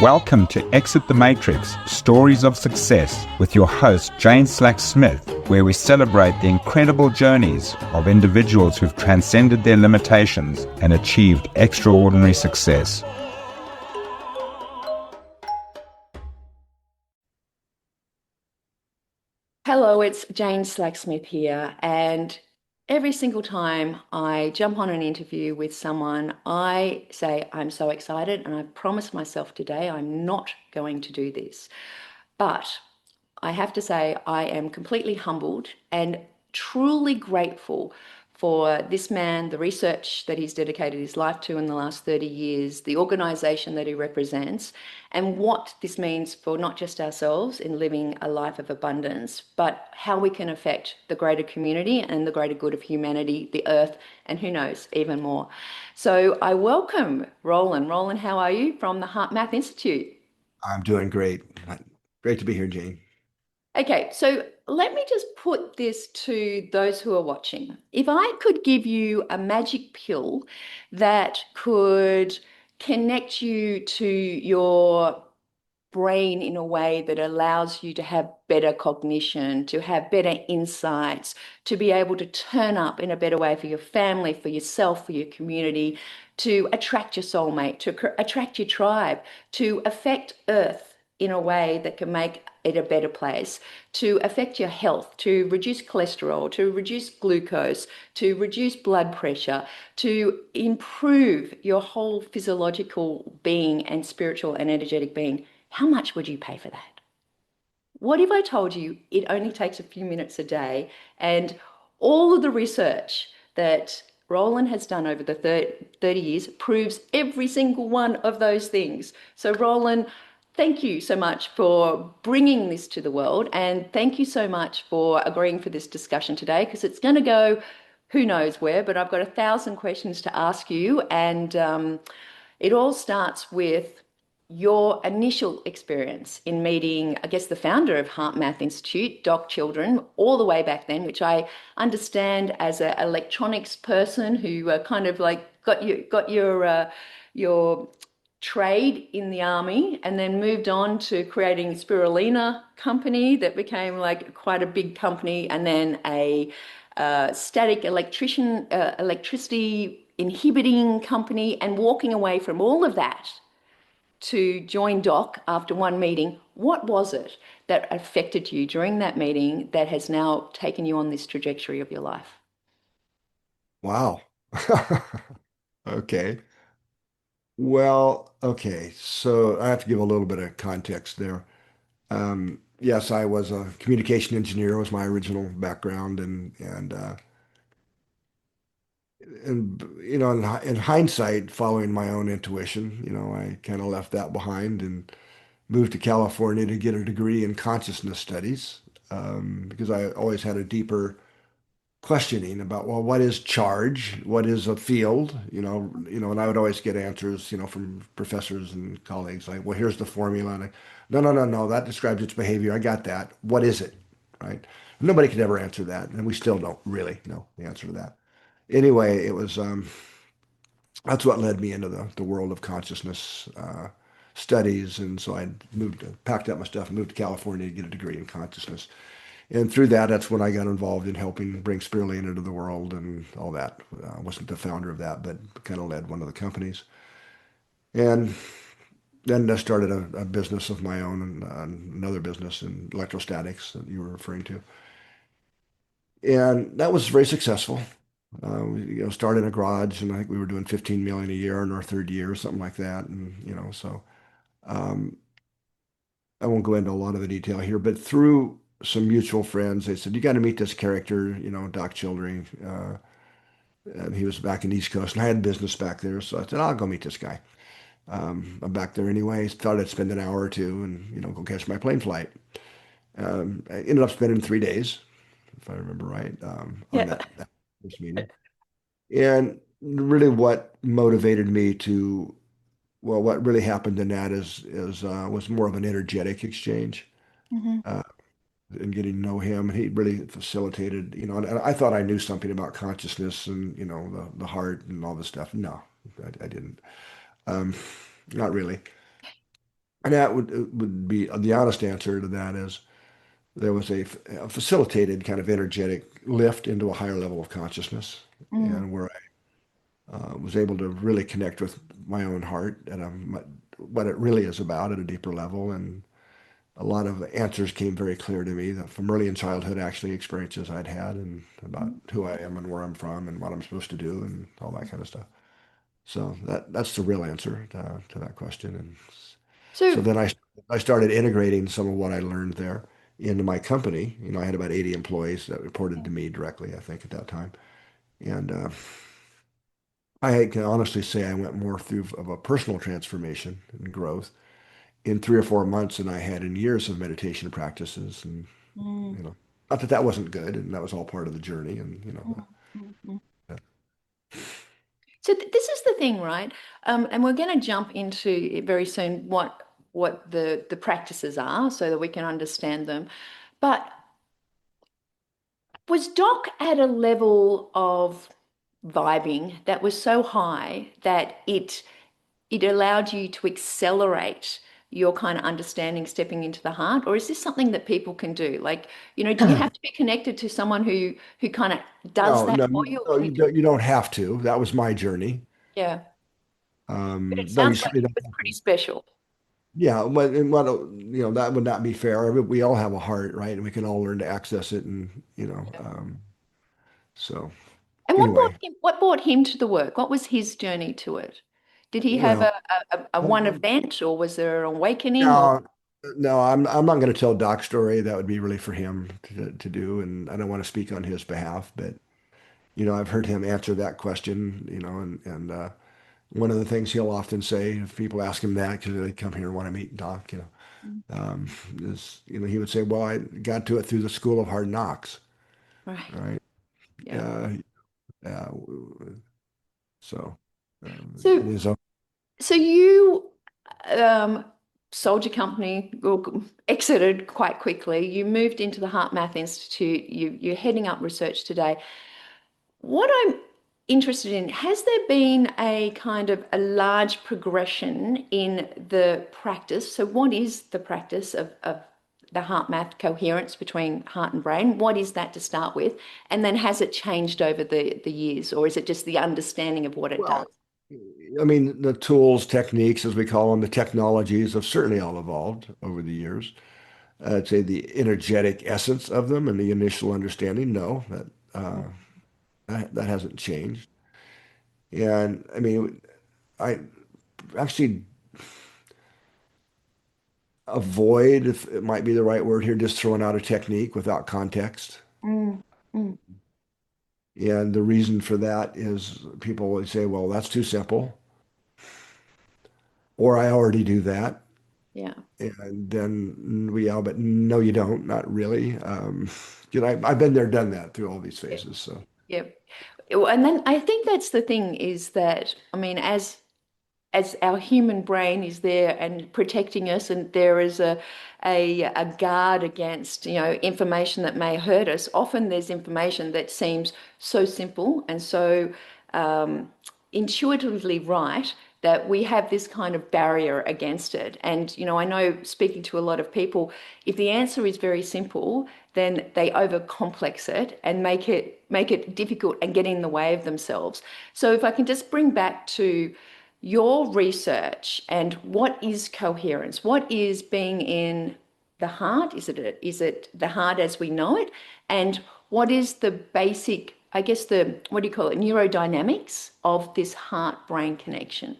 Welcome to Exit the Matrix, Stories of Success with your host, Jane Slack-Smith, where we celebrate the incredible journeys of individuals who've transcended their limitations and achieved extraordinary success. Hello, it's Jane Slack-Smith here, and every single time I jump on an interview with someone, I say I'm so excited, and I promised myself today I'm not going to do this. But I have to say I am completely humbled and truly grateful for this man, the research that he's dedicated his life to in the last 30 years, the organization that he represents, and what this means for not just ourselves in living a life of abundance, but how we can affect the greater community and the greater good of humanity, the earth, and who knows, even more. So I welcome Rollin. Rollin, how are you from the HeartMath Institute? I'm doing great. Great to be here, Jane. Okay, so let me just put this to those who are watching. If I could give you a magic pill that could connect you to your brain in a way that allows you to have better cognition, to have better insights, to be able to turn up in a better way for your family, for yourself, for your community, to attract your soulmate, to attract your tribe, to affect Earth in a way that can make it a better place, to affect your health, to reduce cholesterol, to reduce glucose, to reduce blood pressure, to improve your whole physiological being and spiritual and energetic being. How much would you pay for that? What if I told you it only takes a few minutes a day and all of the research that Rollin has done over the 30 years proves every single one of those things? So, Rollin, thank you so much for bringing this to the world, and thank you so much for agreeing for this discussion today, because it's going to go who knows where, but I've got 1,000 questions to ask you, and it all starts with your initial experience in meeting, I guess, the founder of HeartMath Institute, Doc Children, all the way back then, which I understand as an electronics person who kind of like got your trade in the army and then moved on to creating Spirulina company that became like quite a big company, and then a static electricity inhibiting company, and walking away from all of that to join Doc after one meeting. What was it that affected you during that meeting that has now taken you on this trajectory of your life? Wow. Okay. Well, okay. So I have to give a little bit of context there. Yes, I was a communication engineer was my original background, and in hindsight, following my own intuition, I kind of left that behind and moved to California to get a degree in consciousness studies, because I always had a deeper questioning about, well, what is charge? What is a field? And I would always get answers, from professors and colleagues like, well, here's the formula. And no, no, no, no, that describes its behavior. I got that. What is it? Right? Nobody could ever answer that. And we still don't really know the answer to that. Anyway, that's what led me into the world of consciousness studies. And so I packed up my stuff and moved to California to get a degree in consciousness. And through that, that's when I got involved in helping bring spirulina into the world and all that. I wasn't the founder of that, but kind of led one of the companies. And then I started a business of my own, and another business in electrostatics that you were referring to. And that was very successful. We started in a garage, and I think we were doing 15 million a year in our third year, or something like that. And so um, I won't go into a lot of the detail here, but through some mutual friends, they said, you got to meet this character, Doc Childry. And he was back in the East Coast, and I had business back there. So I said, I'll go meet this guy. I'm back there anyway. Thought I'd spend an hour or two and, go catch my plane flight. I ended up spending 3 days, if I remember right, on Yeah. that first meeting. And really what motivated me to, well, what really happened in that is was more of an energetic exchange. Mhm. Uh, and getting to know him. He really facilitated, and I thought I knew something about consciousness and, the heart and all this stuff. No, I didn't. Um, Not really. And that would be the honest answer to that is there was a facilitated kind of energetic lift into a higher level of consciousness, Mm, and where I was able to really connect with my own heart and what it really is about at a deeper level. And a lot of answers came very clear to me that from early in childhood, actually experiences I'd had and about mm. who I am and where I'm from and what I'm supposed to do and all that kind of stuff. So that's the real answer to that question. And so So, then I started integrating some of what I learned there into my company. I had about 80 employees that reported to me directly, I think, at that time. And I can honestly say I went more through of a personal transformation and growth in 3 or 4 months than I had in years of meditation practices. And, mm, you know, not that that wasn't good, and that was all part of the journey. And, mm, mm, mm. the- So this is the thing, right? And we're going to jump into it very soon what the practices are so that we can understand them. But was Doc at a level of vibing that was so high that it allowed you to accelerate your kind of understanding stepping into the heart, or is this something that people can do? Like, do you have to be connected to someone who kind of does no, that no, for you, no, or can you don't have to. That was my journey. yeah? But it No, you sounds like certainly it don't was have pretty to. special. Yeah, but and what that would not be fair. We all have a heart, right? And we can all learn to access it, and so And anyway, what brought him to the work? What was his journey to it? Did he have well, a one event, or was there an awakening, or no, no, I'm not going to tell Doc's story. That would be really for him to do, and I don't want to speak on his behalf. But I've heard him answer that question. And one of the things he'll often say if people ask him that because they come here and want to meet Doc, um, is he would say, "Well, I got to it through the school of hard knocks." right? Right? Yeah. Uh, uh, so So in his own, so you um, sold your company or exited quite quickly. You moved into the HeartMath Institute. You're heading up research today. What I'm interested in, has there been a kind of a large progression in the practice? So what is the practice of the heart math coherence between heart and brain? What is that to start with? And then has it changed over the years, or is it just the understanding of what it does? well, I mean, the tools, techniques, as we call them, the technologies have certainly all evolved over the years. I'd say the energetic essence of them and the initial understanding, no, that hasn't changed. And I mean, I actually avoid, if it might be the right word here, just throwing out a technique without context. Mm, mm, And the reason for that is people always say, well, that's too simple, or I already do that. yeah. And then we yell, but no, you don't, not really. I've been there, done that through all these phases. So, Yep. Well, and then I think that's the thing is that, I mean, as our human brain is there and protecting us, and there is a guard against, information that may hurt us. Often there's information that seems so simple and so um, intuitively right that we have this kind of barrier against it. And, I know speaking to a lot of people, if the answer is very simple, then they overcomplex it and make it difficult and get in the way of themselves. So if I can just bring back to your research and what is coherence? What is being in the heart? Is it the heart as we know it? And what is the basic, I guess the what do you call it, neurodynamics of this heart-brain connection?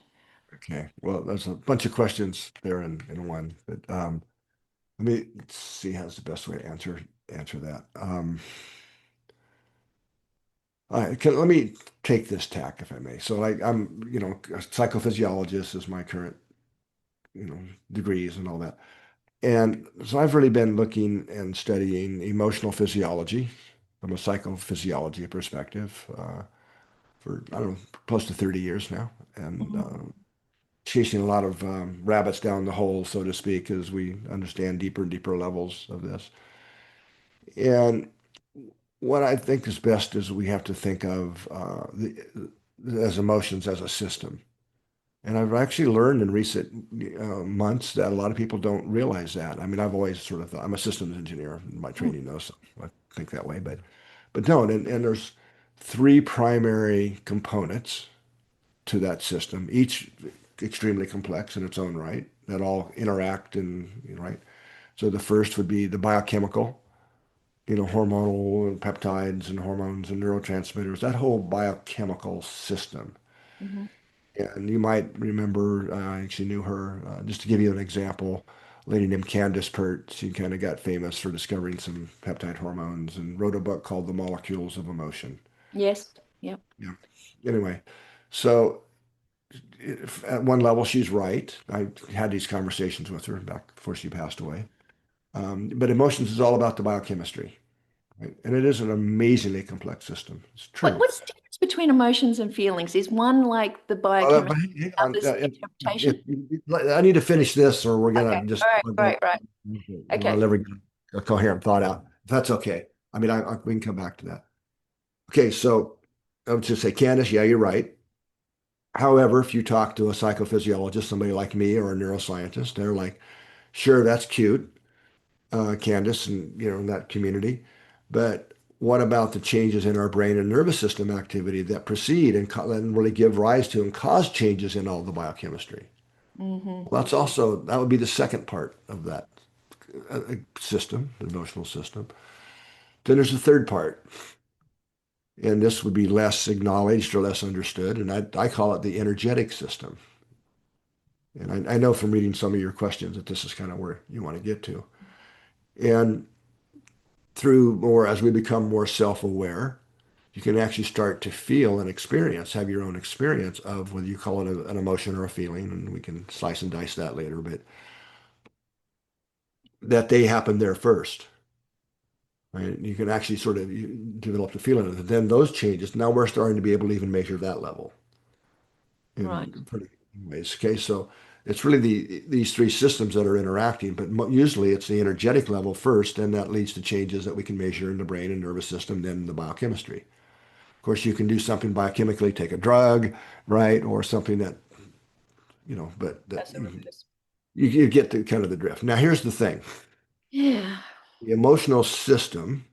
okay. Well, there's a bunch of questions there in one, but let me see how's the best way to answer that. Let me take this tack, if I may. So a psychophysiologist is my current, degrees and all that. And so I've really been looking and studying emotional physiology from a psychophysiology perspective for, I don't know, close to 30 years now. And Mhm. chasing a lot of rabbits down the hole, so to speak, as we understand deeper and deeper levels of this. And what I think is best is we have to think of as emotions as a system. And I've actually learned in recent months that a lot of people don't realize that. I mean, I've always sort of thought I'm a systems engineer in my Mm. training, though, so I think that way. But no, and there's three primary components to that system, each extremely complex in its own right, that all interact and right. So the first would be the biochemical, hormonal peptides and hormones and neurotransmitters, that whole biochemical system. Mhm. And you might remember, I actually knew her, just to give you an example, a lady named Candace Pert. She kind of got famous for discovering some peptide hormones and wrote a book called The Molecules of Emotion. Yes. Yep. Yeah. Anyway, so at one level, she's right. I had these conversations with her back before she passed away. But emotions is all about the biochemistry, right? And it is an amazingly complex system. It's true. What's the difference between emotions and feelings? Is one like the But biochemistry, hang on. others interpretation? I need to finish this, or we're Okay. gonna just All right. Right. Right. I'll Okay. never get a coherent thought out. If that's okay. I mean, we can come back to that. Okay, so I would just say, Candace, yeah, you're right. However, if you talk to a psychophysiologist, somebody like me or a neuroscientist, they're like, sure, that's cute, Candace, and in that community. But what about the changes in our brain and nervous system activity that precede and really give rise to and cause changes in all the biochemistry? Hmm. Well, that would be the second part of that system, the emotional system. Then there's the third part, and this would be less acknowledged or less understood, and I call it the energetic system. And I know from reading some of your questions that this is kind of where you want to get to. And as we become more self-aware, you can actually start to feel and have your own experience of whether you call it an emotion or a feeling, and we can slice and dice that later, but that they happen there first. Right? You can actually sort of develop the feeling of it. Then those changes, now we're starting to be able to even measure that level Right. in pretty ways. Okay, so it's really these three systems that are interacting, but usually it's the energetic level first, and that leads to changes that we can measure in the brain and nervous system, then the biochemistry. Of course, you can do something biochemically, take a drug, right, or something that, but that That's a reverse. you get the kind of the drift. Now, here's the thing. Yeah. The emotional system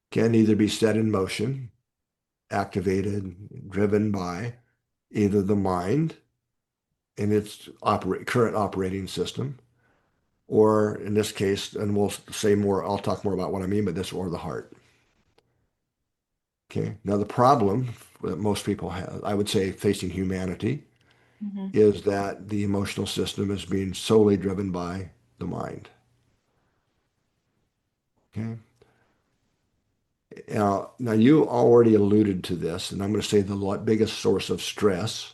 can either be set in motion, activated, driven by either the mind in its current operating system, or in this case, and we'll say more, I'll talk more about what I mean by this, or the heart. Okay. Now, the problem that most people have, I would say, facing humanity, Hmm. is that the emotional system is being solely driven by the mind. Okay. Now you already alluded to this, and I'm going to say the biggest source of stress,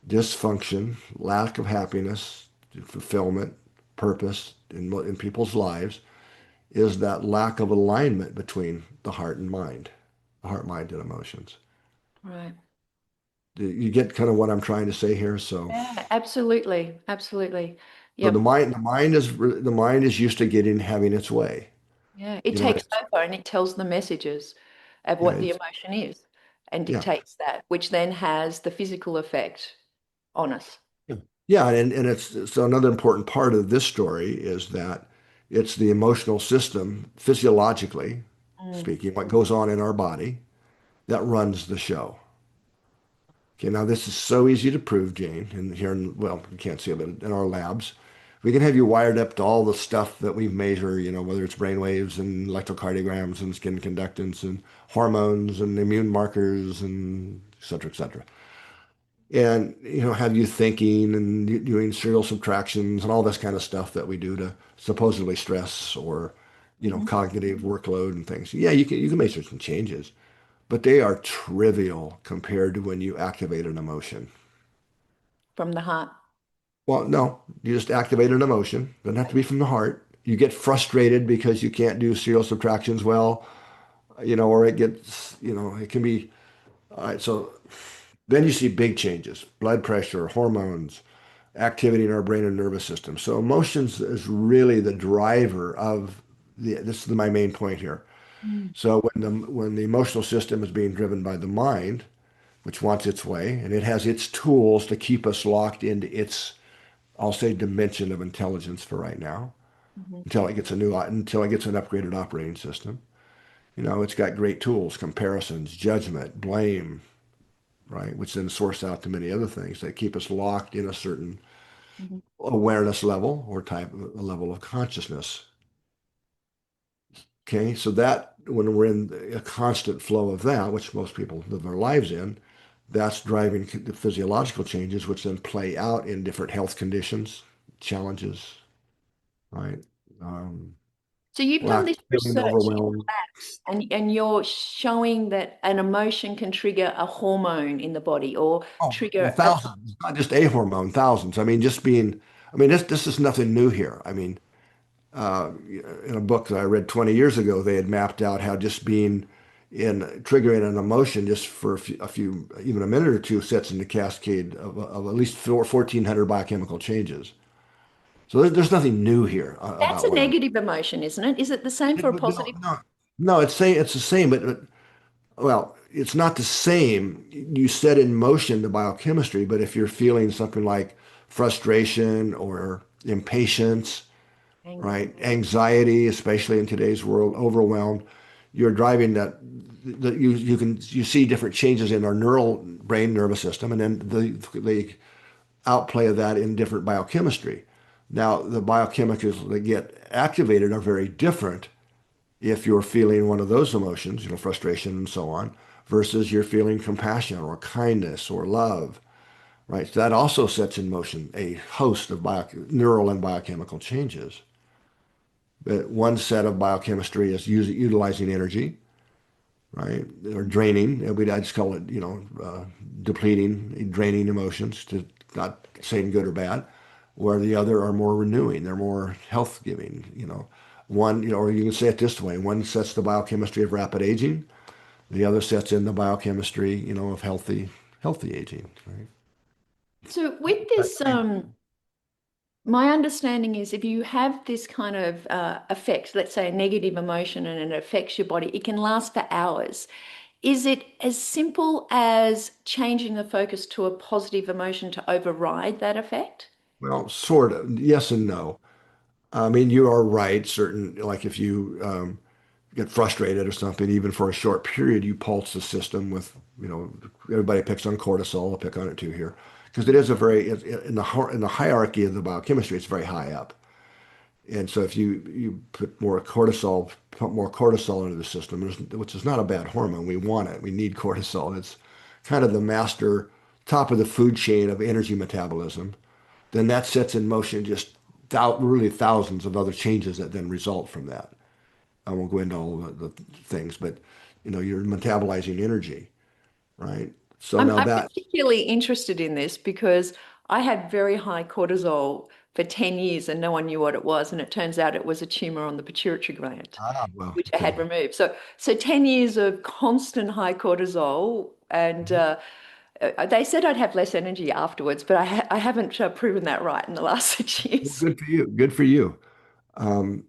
dysfunction, lack of happiness, fulfillment, purpose in people's lives is that lack of alignment between the heart and mind, the heart, mind, and emotions. Right. You get kind of what I'm trying to say here. So, Yeah, absolutely. Absolutely. so Yep. the mind is used to having its way. Yeah. It You know, takes over and it tells the messages of yeah, what the emotion is and yeah, dictates that, which then has the physical effect on us. yeah, yeah, and it's so another important part of this story is that it's the emotional system, physiologically Mm. speaking, what goes on in our body that runs the show. Okay, now this is so easy to prove, Jane, and well, you can't see it, but in our labs, we can have you wired up to all the stuff that we measure, whether it's brain waves and electrocardiograms and skin conductance and hormones and immune markers and et cetera, et cetera. And, have you thinking and doing serial subtractions and all this kind of stuff that we do to supposedly stress or, Mhm. cognitive workload and things. Yeah, you can measure some changes, but they are trivial compared to when you activate an emotion. From the heart. Well, no, you just activate an emotion. Doesn't have to be from the heart. You get frustrated because you can't do serial subtractions well, or it can be. All right, so then you see big changes, blood pressure, hormones, activity in our brain and nervous system. So emotions is really the driver of this is my main point here. Mm. So when the emotional system is being driven by the mind, which wants its way, and it has its tools to keep us locked into its, I'll say, dimension of intelligence for right now, Mhm. until it gets an upgraded operating system. It's got great tools, comparisons, judgment, blame, right, which then source out to many other things that keep us locked in a certain Mhm. awareness level or type of a level of consciousness. Okay, so that when we're in a constant flow of that, which most people live their lives in, that's driving the physiological changes, which then play out in different health conditions, challenges, right? Um, So you've done Lack, this feeling research in overwhelmed. labs, and you're showing that an emotion can trigger a hormone in the body or Oh, well, trigger a. thousands, not just a hormone, thousands. I mean, this is nothing new here. I mean, in a book that I read 20 years ago, they had mapped out how just being in triggering an emotion just for even a minute or two sets in the cascade of at least 1,400 biochemical changes. So there's nothing new here That's about a what I'm. negative emotion, isn't it? Is it the same for a No, positive? no, no. It's the same, but well, it's not the same. You set in motion the biochemistry, but if you're feeling something like frustration or impatience, Anger. right? Anxiety, especially in today's world, overwhelmed. You're driving that you see different changes in our neural brain nervous system, and then the outplay of that in different biochemistry. Now, the biochemicals that get activated are very different if you're feeling one of those emotions, frustration and so on, versus you're feeling compassion or kindness or love, right? So that also sets in motion a host of neural and biochemical changes. But one set of biochemistry is utilizing energy, right, or draining. I just call it, depleting, draining emotions to not saying good or bad, where the other are more renewing. They're more health giving. One, or you can say it this way: one sets the biochemistry of rapid aging, the other sets in the biochemistry, of healthy aging. Right. So with this, my understanding is if you have this kind of effect, let's say a negative emotion, and it affects your body, it can last for hours. Is it as simple as changing the focus to a positive emotion to override that effect? Well, sort of, yes and no. I mean, you are right. Like if you get frustrated or something, even for a short period, you pulse the system with, everybody picks on cortisol. I'll pick on it too here, because it is in the hierarchy of the biochemistry, it's very high up. And so if you put more cortisol into the system, which is not a bad hormone, we want it. We need cortisol. It's kind of the master top of the food chain of energy metabolism. Then that sets in motion just really thousands of other changes that then result from that. I won't go into all the things, but you're metabolizing energy, right? So now I'm that, particularly interested in this because I had very high cortisol for 10 years and no one knew what it was. And it turns out it was a tumor on the pituitary gland, well, which I had okay. removed. So 10 years of constant high cortisol. And they said I'd have less energy afterwards, but I haven't proven that right in the last 6 years. Well, good for you. Good for you. Um,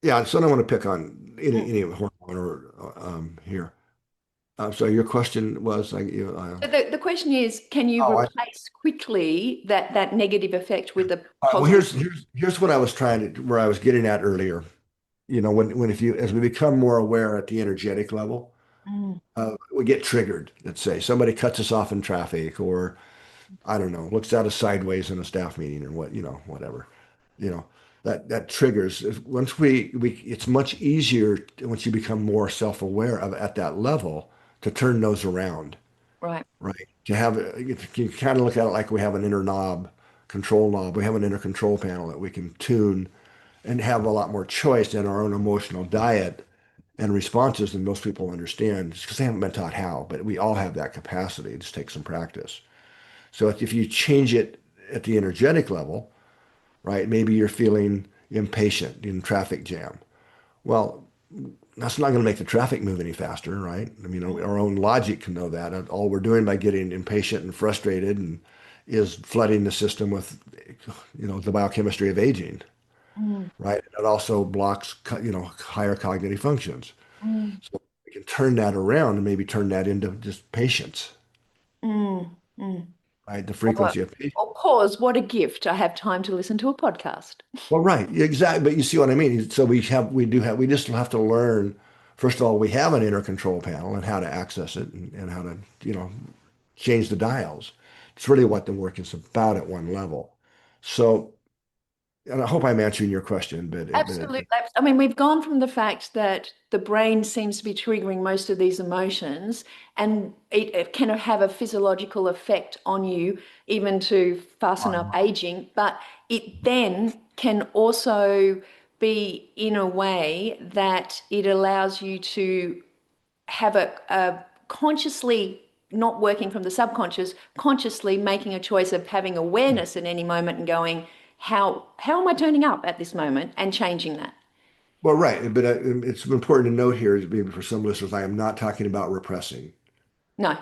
yeah, so I don't want to pick on Mm. any hormone or here. So your question was like So the question is, can you oh, replace quickly that negative effect with a all right, well, positive? here's what I was where I was getting at earlier. When if you as we become more aware at the energetic level, Mm. we get triggered. Let's say somebody cuts us off in traffic, or I don't know, looks at us sideways in a staff meeting, or whatever. You know, that triggers. Once we it's much easier once you become more self-aware of at that level to turn those around, Right. right? To have if you kind of look at it like we have an inner control knob. We have an inner control panel that we can tune and have a lot more choice in our own emotional diet and responses than most people understand. It's because they haven't been taught how, but we all have that capacity. It just takes some practice. So if you change it at the energetic level, right? Maybe you're feeling impatient in traffic jam. Well, that's not going to make the traffic move any faster, right? I mean, Mm. our own logic can know that. All we're doing by getting impatient and frustrated and is flooding the system with, the biochemistry of aging, Mm. right? It also blocks, higher cognitive functions. Mm. So we can turn that around and maybe turn that into just patience, Mm, mm. right? The Or, frequency of pitch. or pause, what a gift. I have time to listen to a podcast. Well, right, exactly. But you see what I mean? So we just have to learn. First of all, we have an inner control panel and how to access it and how to, change the dials. It's really what the work is about at one level. So, and I hope I'm answering your question, Absolutely. I mean, we've gone from the fact that the brain seems to be triggering most of these emotions, and it can have a physiological effect on you, even to fasten up aging, but it then can also be in a way that it allows you to have a consciously not working from the subconscious, consciously making a choice of having awareness at any moment and going, how am I turning up at this moment and changing that? well, right, but it's important to note here, is maybe for some listeners, I am not talking about repressing. No,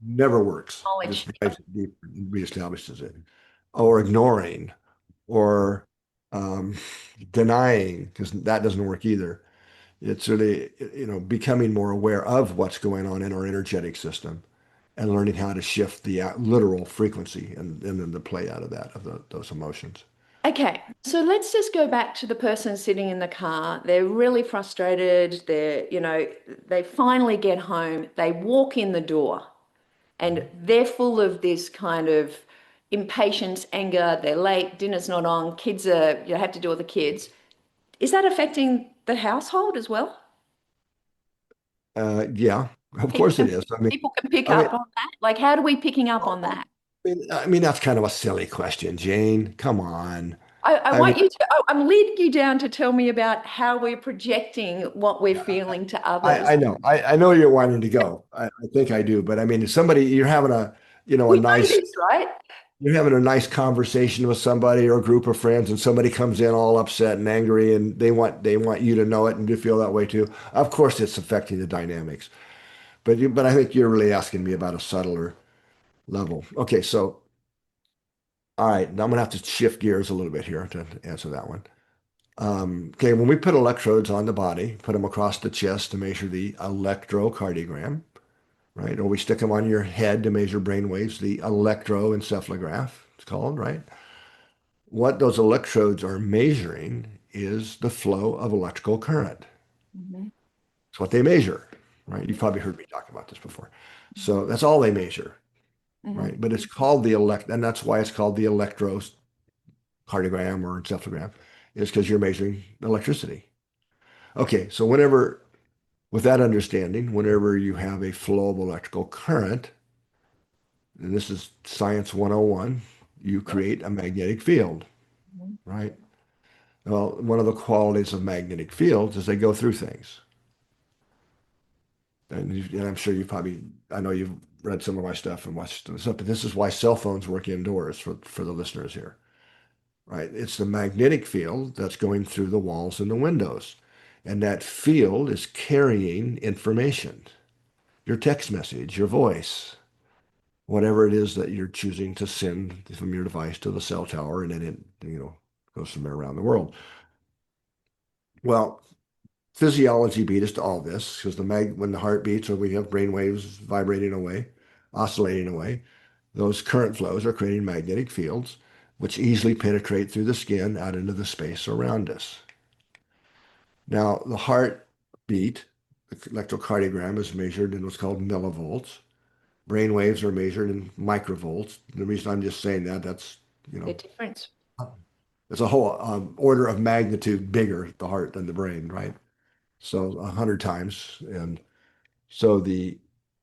Never works. knowledge. Just drives it deep and reestablishes it, or ignoring, or um, denying, because that doesn't work either. It's really, becoming more aware of what's going on in our energetic system and learning how to shift the literal frequency and then the play out of that, of those emotions. Okay, so let's just go back to the person sitting in the car. They're really frustrated. They finally get home. They walk in the door and they're full of this kind of impatience, anger. They're late, dinner's not on, kids are, you have to deal with the kids. Is that affecting the household as well? Yeah, of People course it can is. people can pick I mean, up on that. Like, how do we picking up on that? that's kind of a silly question, Jane. Come on. I I mean, want you to, I'm leading you down to tell me about how we're projecting what we're feeling to others. I know. I know you're wanting to go. I think I do. But I mean, if somebody, you're having a We know nice, this, right? you're having a nice conversation with somebody or a group of friends, and somebody comes in all upset and angry, and they want you to know it and to feel that way too. Of course, it's affecting the dynamics. But I think you're really asking me about a subtler level. Okay, so all right, now I'm gonna have to shift gears a little bit here to answer that one. Okay, when we put electrodes on the body, put them across the chest to measure the electrocardiogram, right? Or we stick them on your head to measure brain waves, the electroencephalograph, it's called, right? What those electrodes are measuring is the flow of electrical current. Mhm. It's what they measure, right? You've probably heard me talk about this before. So that's all they measure, Mhm. right? But it's called and that's why it's called the electrocardiogram or encephalogram, is because you're measuring electricity. Okay, so with that understanding, whenever you have a flow of electrical current, and this is science 101, you Yep. create a magnetic field, Mhm. right? Well, one of the qualities of magnetic fields is they go through things. And I'm sure I know you've read some of my stuff and watched stuff, but this is why cell phones work indoors for the listeners here, right? It's the magnetic field that's going through the walls and the windows. And that field is carrying information, your text message, your voice, whatever it is that you're choosing to send from your device to the cell tower, and then it goes from there around the world. Well, physiology beat us to all this because when the heart beats or we have brain waves vibrating away, oscillating away, those current flows are creating magnetic fields which easily penetrate through the skin out into the space around us. Now, the heartbeat, the electrocardiogram, is measured in what's called millivolts. Brain waves are measured in microvolts. The reason I'm just saying that's, you The know, difference. it's a whole order of magnitude bigger, the heart than the brain, right? So 100 times. And so the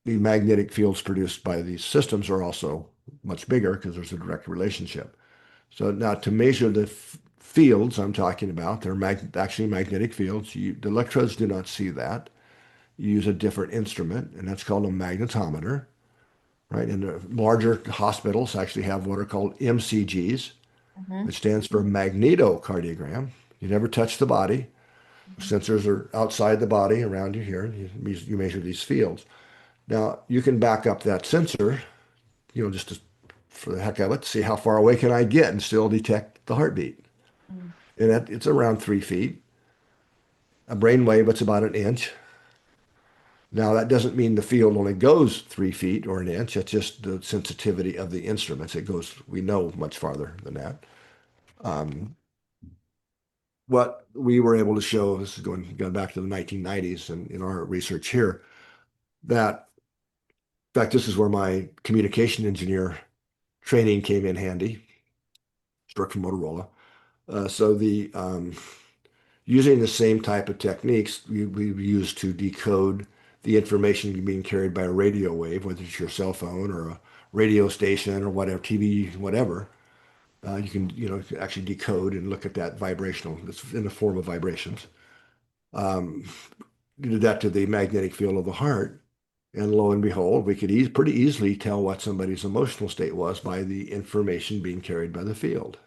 magnetic fields produced by these systems are also much bigger because there's a direct relationship. So now to measure the fields I'm talking about, they're actually magnetic fields. The electrodes do not see that. You use a different instrument, and that's called a magnetometer, right? And the larger hospitals actually have what are called MCGs, Mhm. which stands for magnetocardiogram. You never touch the body. Mhm. Sensors are outside the body around you here. You measure these fields. Now, you can back up that sensor, just for the heck of it, see how far away can I get and still detect the heartbeat. Mhm. And it's around 3 feet. A brain wave, it's about an inch. Now, that doesn't mean the field only goes 3 feet or an inch. It's just the sensitivity of the instruments. It goes, we know, much farther than that. Um, what we were able to show, this is going back to the 1990s and in our research here, that, in fact, this is where my communication engineer training came in handy. Worked for Motorola. So using the same type of techniques we use to decode the information being carried by a radio wave, whether it's your cell phone or a radio station or whatever, TV, whatever. You can, actually decode and look at that vibrational. It's in the form of vibrations. Um, you did that to the magnetic field of the heart, and lo and behold, we could pretty easily tell what somebody's emotional state was by the information being carried by the field.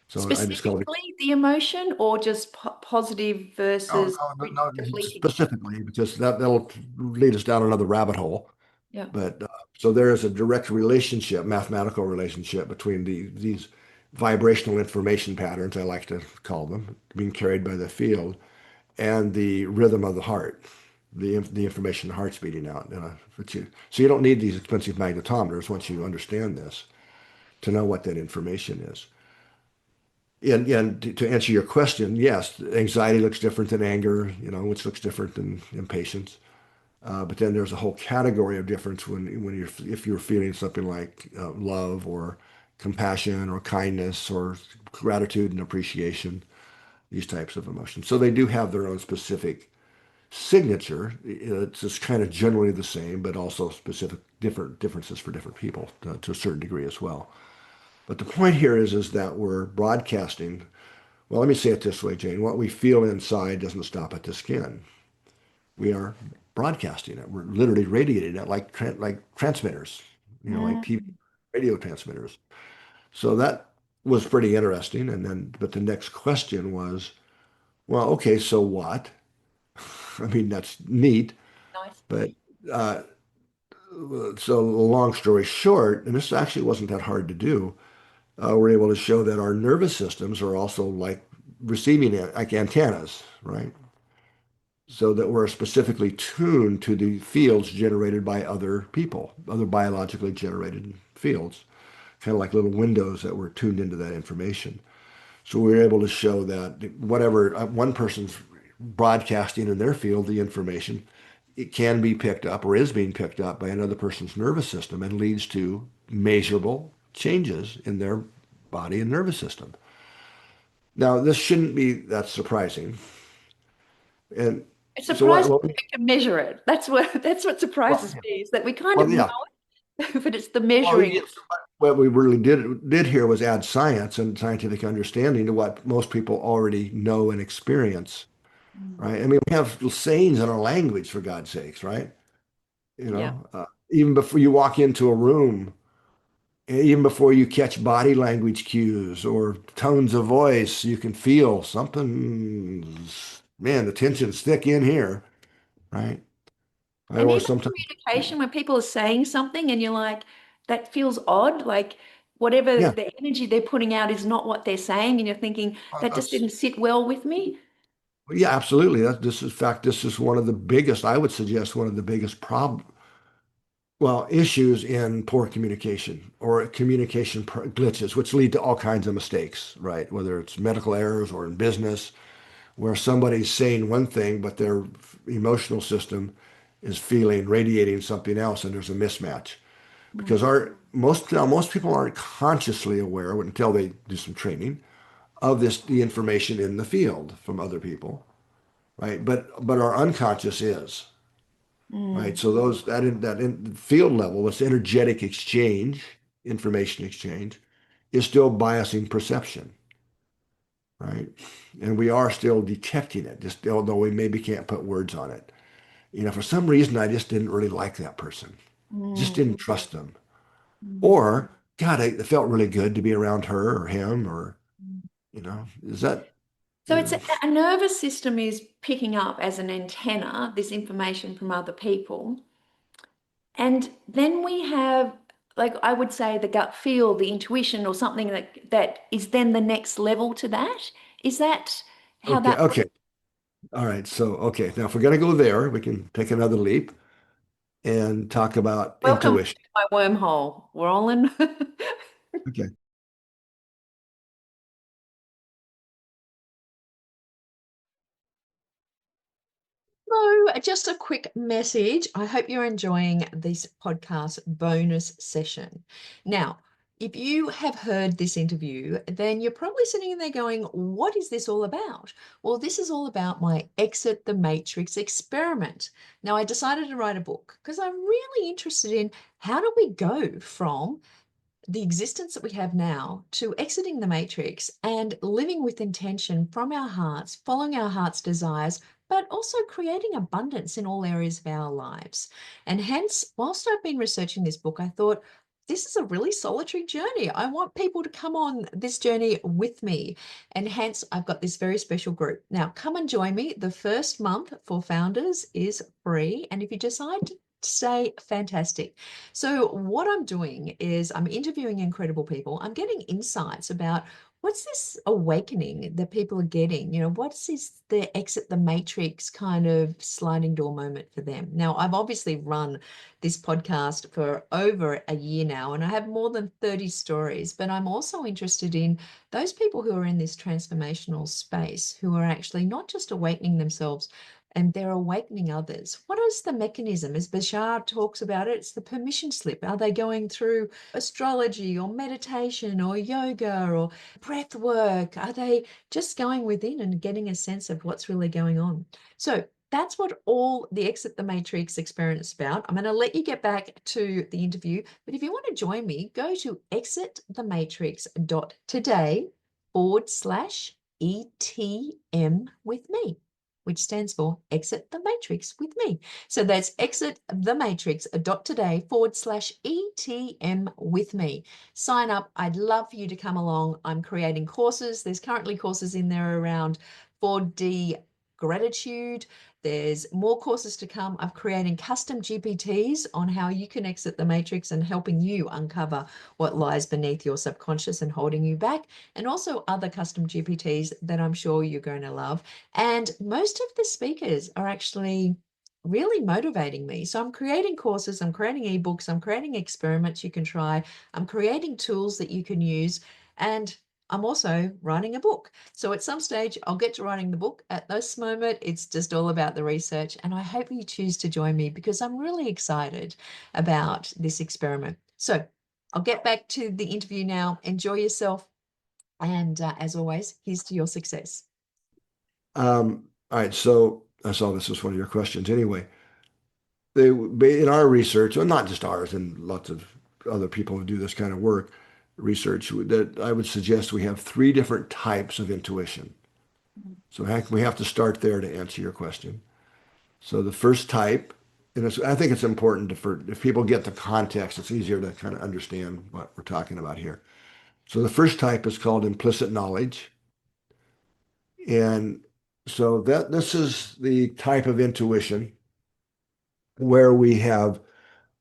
So I discovered. Specifically the emotion, or just positive No, versus no, no, no, depleting? specifically, because that'll lead us down another rabbit hole. Yeah. But so there is a direct relationship, mathematical relationship between these vibrational information patterns, I like to call them, being carried by the field, and the rhythm of the heart, the information the heart's beating out. So you don't need these expensive magnetometers once you understand this to know what that information is. And to answer your question, yes, anxiety looks different than anger, which looks different than impatience. But then there's a whole category of difference if you're feeling something like love or compassion or kindness or gratitude and appreciation, these types of emotions. So they do have their own specific signature. It's just kind of generally the same, but also specific differences for different people to a certain degree as well. But the point here is that we're broadcasting. Well, let me say it this way, Jane. What we feel inside doesn't stop at the skin. We are broadcasting it. We're literally radiating it like transmitters, like TV Mm. radio transmitters. So that was pretty interesting. But the next question was, well, okay, so what? I mean, that's neat, Nice. but uh, so long story short, and this actually wasn't that hard to do. We're able to show that our nervous systems are also like receiving like antennas, right? So that we're specifically tuned to the fields generated by other people, other biologically generated fields, kind of like little windows that were tuned into that information. So we were able to show that whatever one person's broadcasting in their field, the information, it can be picked up or is being picked up by another person's nervous system and leads to measurable changes in their body and nervous system. Now, this shouldn't be that surprising. And It's so what, surprising we can measure it. That's what surprises me, is that we kind of know yeah. it, but it's the Well, measuring. yes, what we really did here was add science and scientific understanding to what most people already know and experience, Mm. right? I mean, we have sayings in our language, for God's sakes, right? Yeah. Even before you walk into a room, even before you catch body language cues or tones of voice, you can feel something, man, the tension's thick in here, right? And Or even sometimes, communication, when people are saying something and you're like, that feels odd, like whatever yeah, the energy they're putting out is not what they're saying, and you're thinking, that just that's, didn't sit well with me. yeah, absolutely. In fact, this is one of the biggest, I would suggest, one of the biggest issues in poor communication or communication glitches, which lead to all kinds of mistakes, right? Whether it's medical errors or in business, where somebody's saying one thing, but their emotional system is radiating something else, and there's a mismatch. Because Mm. most people aren't consciously aware until they do some training of the information in the field from other people, right? But our unconscious is, right? Mm. So that in field level, this energetic exchange, information exchange, is still biasing perception, right? And we are still detecting it, just although we maybe can't put words on it. For some reason, I just didn't really like that person. Just Mm. didn't trust them. Mm. Or, God, it felt really good to be around her or him, or, is that, So it's a nervous system is picking up as an antenna this information from other people. And then we have, like I would say, the gut feel, the intuition, or something that is then the next level to that. Is that how okay, that okay. All right. So, okay. Now, if we're going to go there, we can take another leap and talk about Welcome intuition. to my wormhole, Rollin. Okay. Hello, just a quick message. I hope you're enjoying this podcast bonus session. Now, if you have heard this interview, then you're probably sitting there going, what is this all about? Well, this is all about my Exit the Matrix experiment. Now, I decided to write a book because I'm really interested in how do we go from the existence that we have now to exiting the matrix and living with intention from our hearts, following our heart's desires, but also creating abundance in all areas of our lives. And hence, whilst I've been researching this book, I thought, this is a really solitary journey. I want people to come on this journey with me. And hence, I've got this very special group. Now, come and join me. The first month for founders is free. And if you decide to stay, fantastic. So, what I'm doing is I'm interviewing incredible people. I'm getting insights about what's this awakening that people are getting? What's this the exit the matrix kind of sliding door moment for them? Now, I've obviously run this podcast for over a year now, and I have more than 30 stories, but I'm also interested in those people who are in this transformational space who are actually not just awakening themselves and they're awakening others. What is the mechanism? As Bashar talks about it, it's the permission slip. Are they going through astrology or meditation or yoga or breath work? Are they just going within and getting a sense of what's really going on? So that's what all the Exit the Matrix experience is about. I'm going to let you get back to the interview, but if you want to join me, go to exitthematrix.today/ETM with me, which stands for Exit the Matrix with me. So that's exitthematrix.today/ETM with me. Sign up. I'd love for you to come along. I'm creating courses. There's currently courses in there around 4D gratitude. There's more courses to come. I'm creating custom GPTs on how you can exit the matrix and helping you uncover what lies beneath your subconscious and holding you back, and also other custom GPTs that I'm sure you're going to love. And most of the speakers are actually really motivating me. So I'm creating courses, I'm creating ebooks, I'm creating experiments you can try, I'm creating tools that you can use, and I'm also writing a book. So at some stage, I'll get to writing the book. At this moment, it's just all about the research. And I hope you choose to join me because I'm really excited about this experiment. So I'll get back to the interview now. Enjoy yourself. And as always, here's to your success. All right. So I saw this was one of your questions anyway. In our research, well, not just ours, and lots of other people who do this kind of work, research, that I would suggest we have three different types of intuition. So we have to start there to answer your question. So the first type, and I think it's important if people get the context, it's easier to kind of understand what we're talking about here. So the first type is called implicit knowledge. And so this is the type of intuition where we have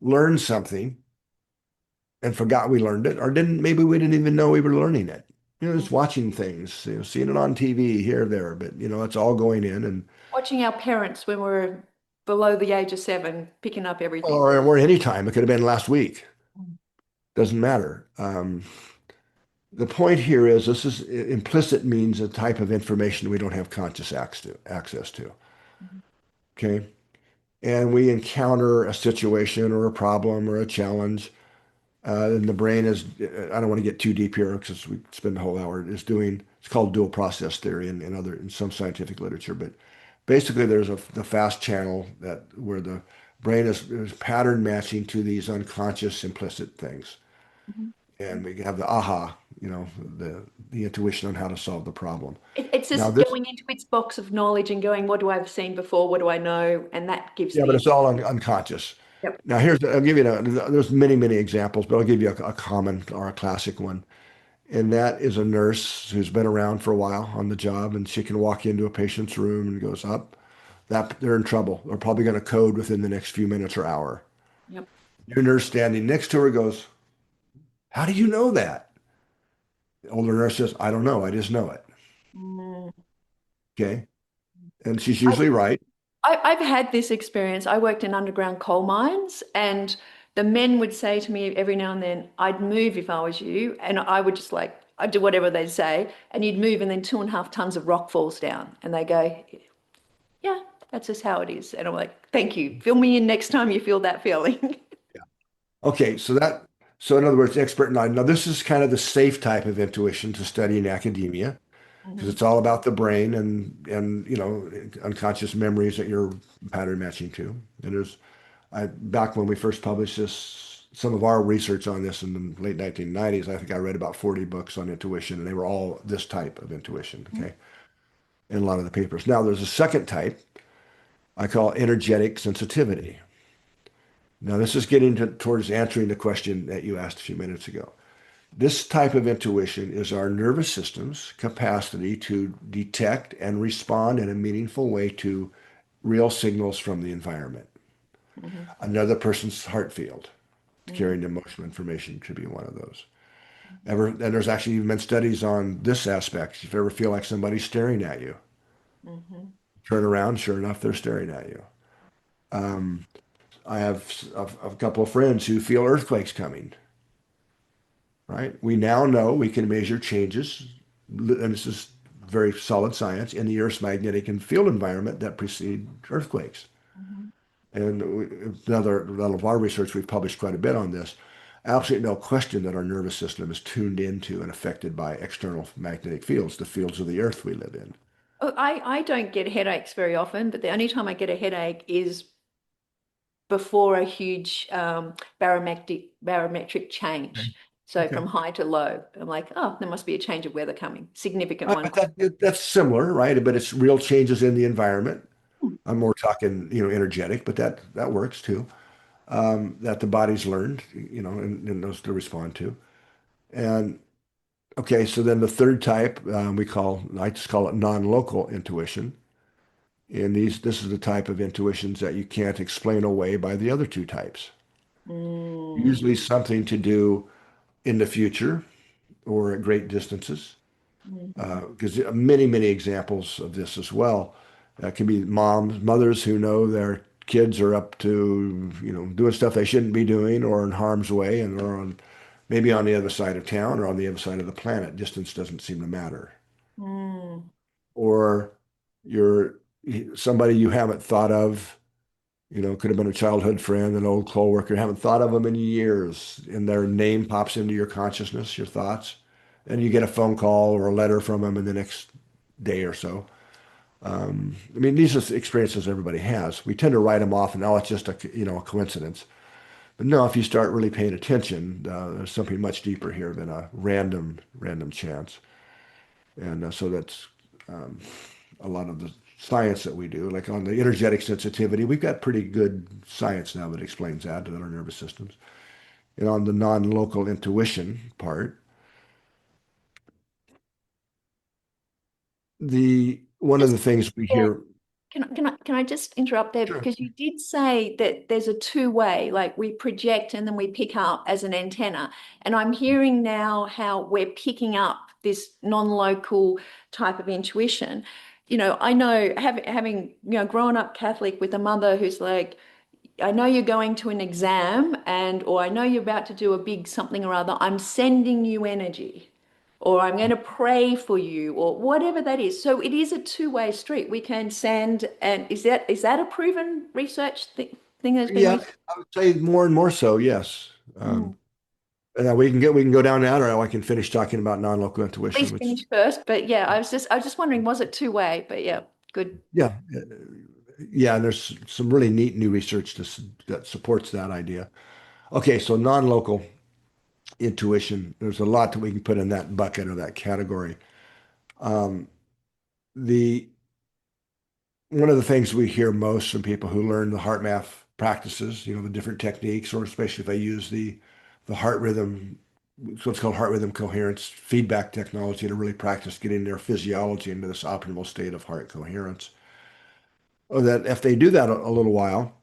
learned something and forgot we learned it, or maybe we didn't even know we were learning it. Just watching things, seeing it on TV here, there, but it's all going in and Watching our parents when we're below the age of 7, picking up everything. or any time. It could have been last week. Doesn't matter. The point here is this is implicit means a type of information we don't have conscious access to. Okay. And we encounter a situation or a problem or a challenge. And the brain is, I don't want to get too deep here because we spend the whole hour, it's called dual process theory in some scientific literature. But basically there's the fast channel where the brain is pattern matching to these unconscious implicit things. Mhm. And we have the aha, the intuition on how to solve the problem. It's Now just this, going into its box of knowledge and going, what do I have seen before? What do I know? And that gives yeah, but the. it's all unconscious. Yep. Now I'll give you, there's many, many examples, but I'll give you a common or a classic one. And that is a nurse who's been around for a while on the job, and she can walk into a patient's room and goes up, that they're in trouble. They're probably going to code within the next few minutes or hour. Yep. Your nurse standing next to her goes, "How do you know that?" The older nurse says, "I don't know. I just know it." Mm. Okay. and she's usually right. I've had this experience. I worked in underground coal mines, and the men would say to me every now and then, I'd move if I was you. And I would just like, I'd do whatever they'd say. And you'd move, and then 2.5 tons of rock falls down. And they go, yeah, that's just how it is. And I'm like, thank you. Fill me in next time you feel that feeling. Okay, so in other words, expert knowledge. Now, this is kind of the safe type of intuition to study in academia because Mhm. it's all about the brain and unconscious memories that you're pattern matching to. And back when we first published this, some of our research on this in the late 1990s, I think I read about 40 books on intuition, and they were all this type of intuition, okay, in a lot of the papers. Now, there's a second type I call energetic sensitivity. Now, this is getting towards answering the question that you asked a few minutes ago. This type of intuition is our nervous system's capacity to detect and respond in a meaningful way to real signals from the environment. Mhm. Another person's heart field, Mhm. carrying emotional information could be one of those. And there's actually even been studies on this aspect. If you ever feel like somebody's staring at you, Mhm. turn around, sure enough, they're staring at you. Um, I have a couple of friends who feel earthquakes coming, right? We now know we can measure changes, and this is very solid science, in the Earth's magnetic and field environment that precede earthquakes. Mhm. And another a lot of our research, we've published quite a bit on this. Absolutely no question that our nervous system is tuned into and affected by external magnetic fields, the fields of the Earth we live in. Oh, I don't get headaches very often, but the only time I get a headache is before a huge barometric Okay. change. So Okay. from high to low, I'm like, oh, there must be a change of weather coming, significant one. That's similar, right? But it's real changes in the environment. I'm more talking, energetic, but that works too. That the body's learned, and knows to respond to. And okay, so then the third type I just call it non-local intuition. And this is the type of intuitions that you can't explain away by the other two types. Mm, Usually something to do in the future or at great distances. mhm, Because many, many examples of this as well. Can be mothers who know their kids are up to, doing stuff they shouldn't be doing or in harm's way and are maybe on the other side of town or on the other side of the planet. Distance doesn't seem to matter. mm, Or you're somebody you haven't thought of, could have been a childhood friend, an old coworker, haven't thought of them in years, and their name pops into your consciousness, your thoughts, and you get a phone call or a letter from them in the next day or so. I mean, these are experiences everybody has. We tend to write them off and, oh, it's just a coincidence. But no, if you start really paying attention, there's something much deeper here than a random chance. And so that's um, a lot of the science that we do. Like on the energetic sensitivity, we've got pretty good science now that explains that in our nervous systems. And on the non-local intuition part, the one of just the things we yeah, hear. can I just interrupt there Sure. because you did say that there's a two-way, like we project and then we pick up as an antenna. And I'm hearing now how we're picking up this non-local type of intuition. I know having grown up Catholic with a mother who's like, I know you're going to an exam or I know you're about to do a big something or other. I'm sending you energy or I'm going to pray for you or whatever that is. So it is a two-way street. We can send, and is that a proven research thing that's been Yeah, researched? I would say more and more so, yes. And we can go down that, or I can finish talking about non-local intuition, Please which finish first. But yeah, I was just wondering, was it two-way? But yeah, good. yeah, yeah. And there's some really neat new research that supports that idea. Okay, so non-local intuition. There's a lot that we can put in that bucket or that category. Um, the One of the things we hear most from people who learn the HeartMath practices, the different techniques, or especially if they use the heart rhythm, it's what's called heart rhythm coherence feedback technology to really practice getting their physiology into this optimal state of heart coherence. Or that if they do that a little while,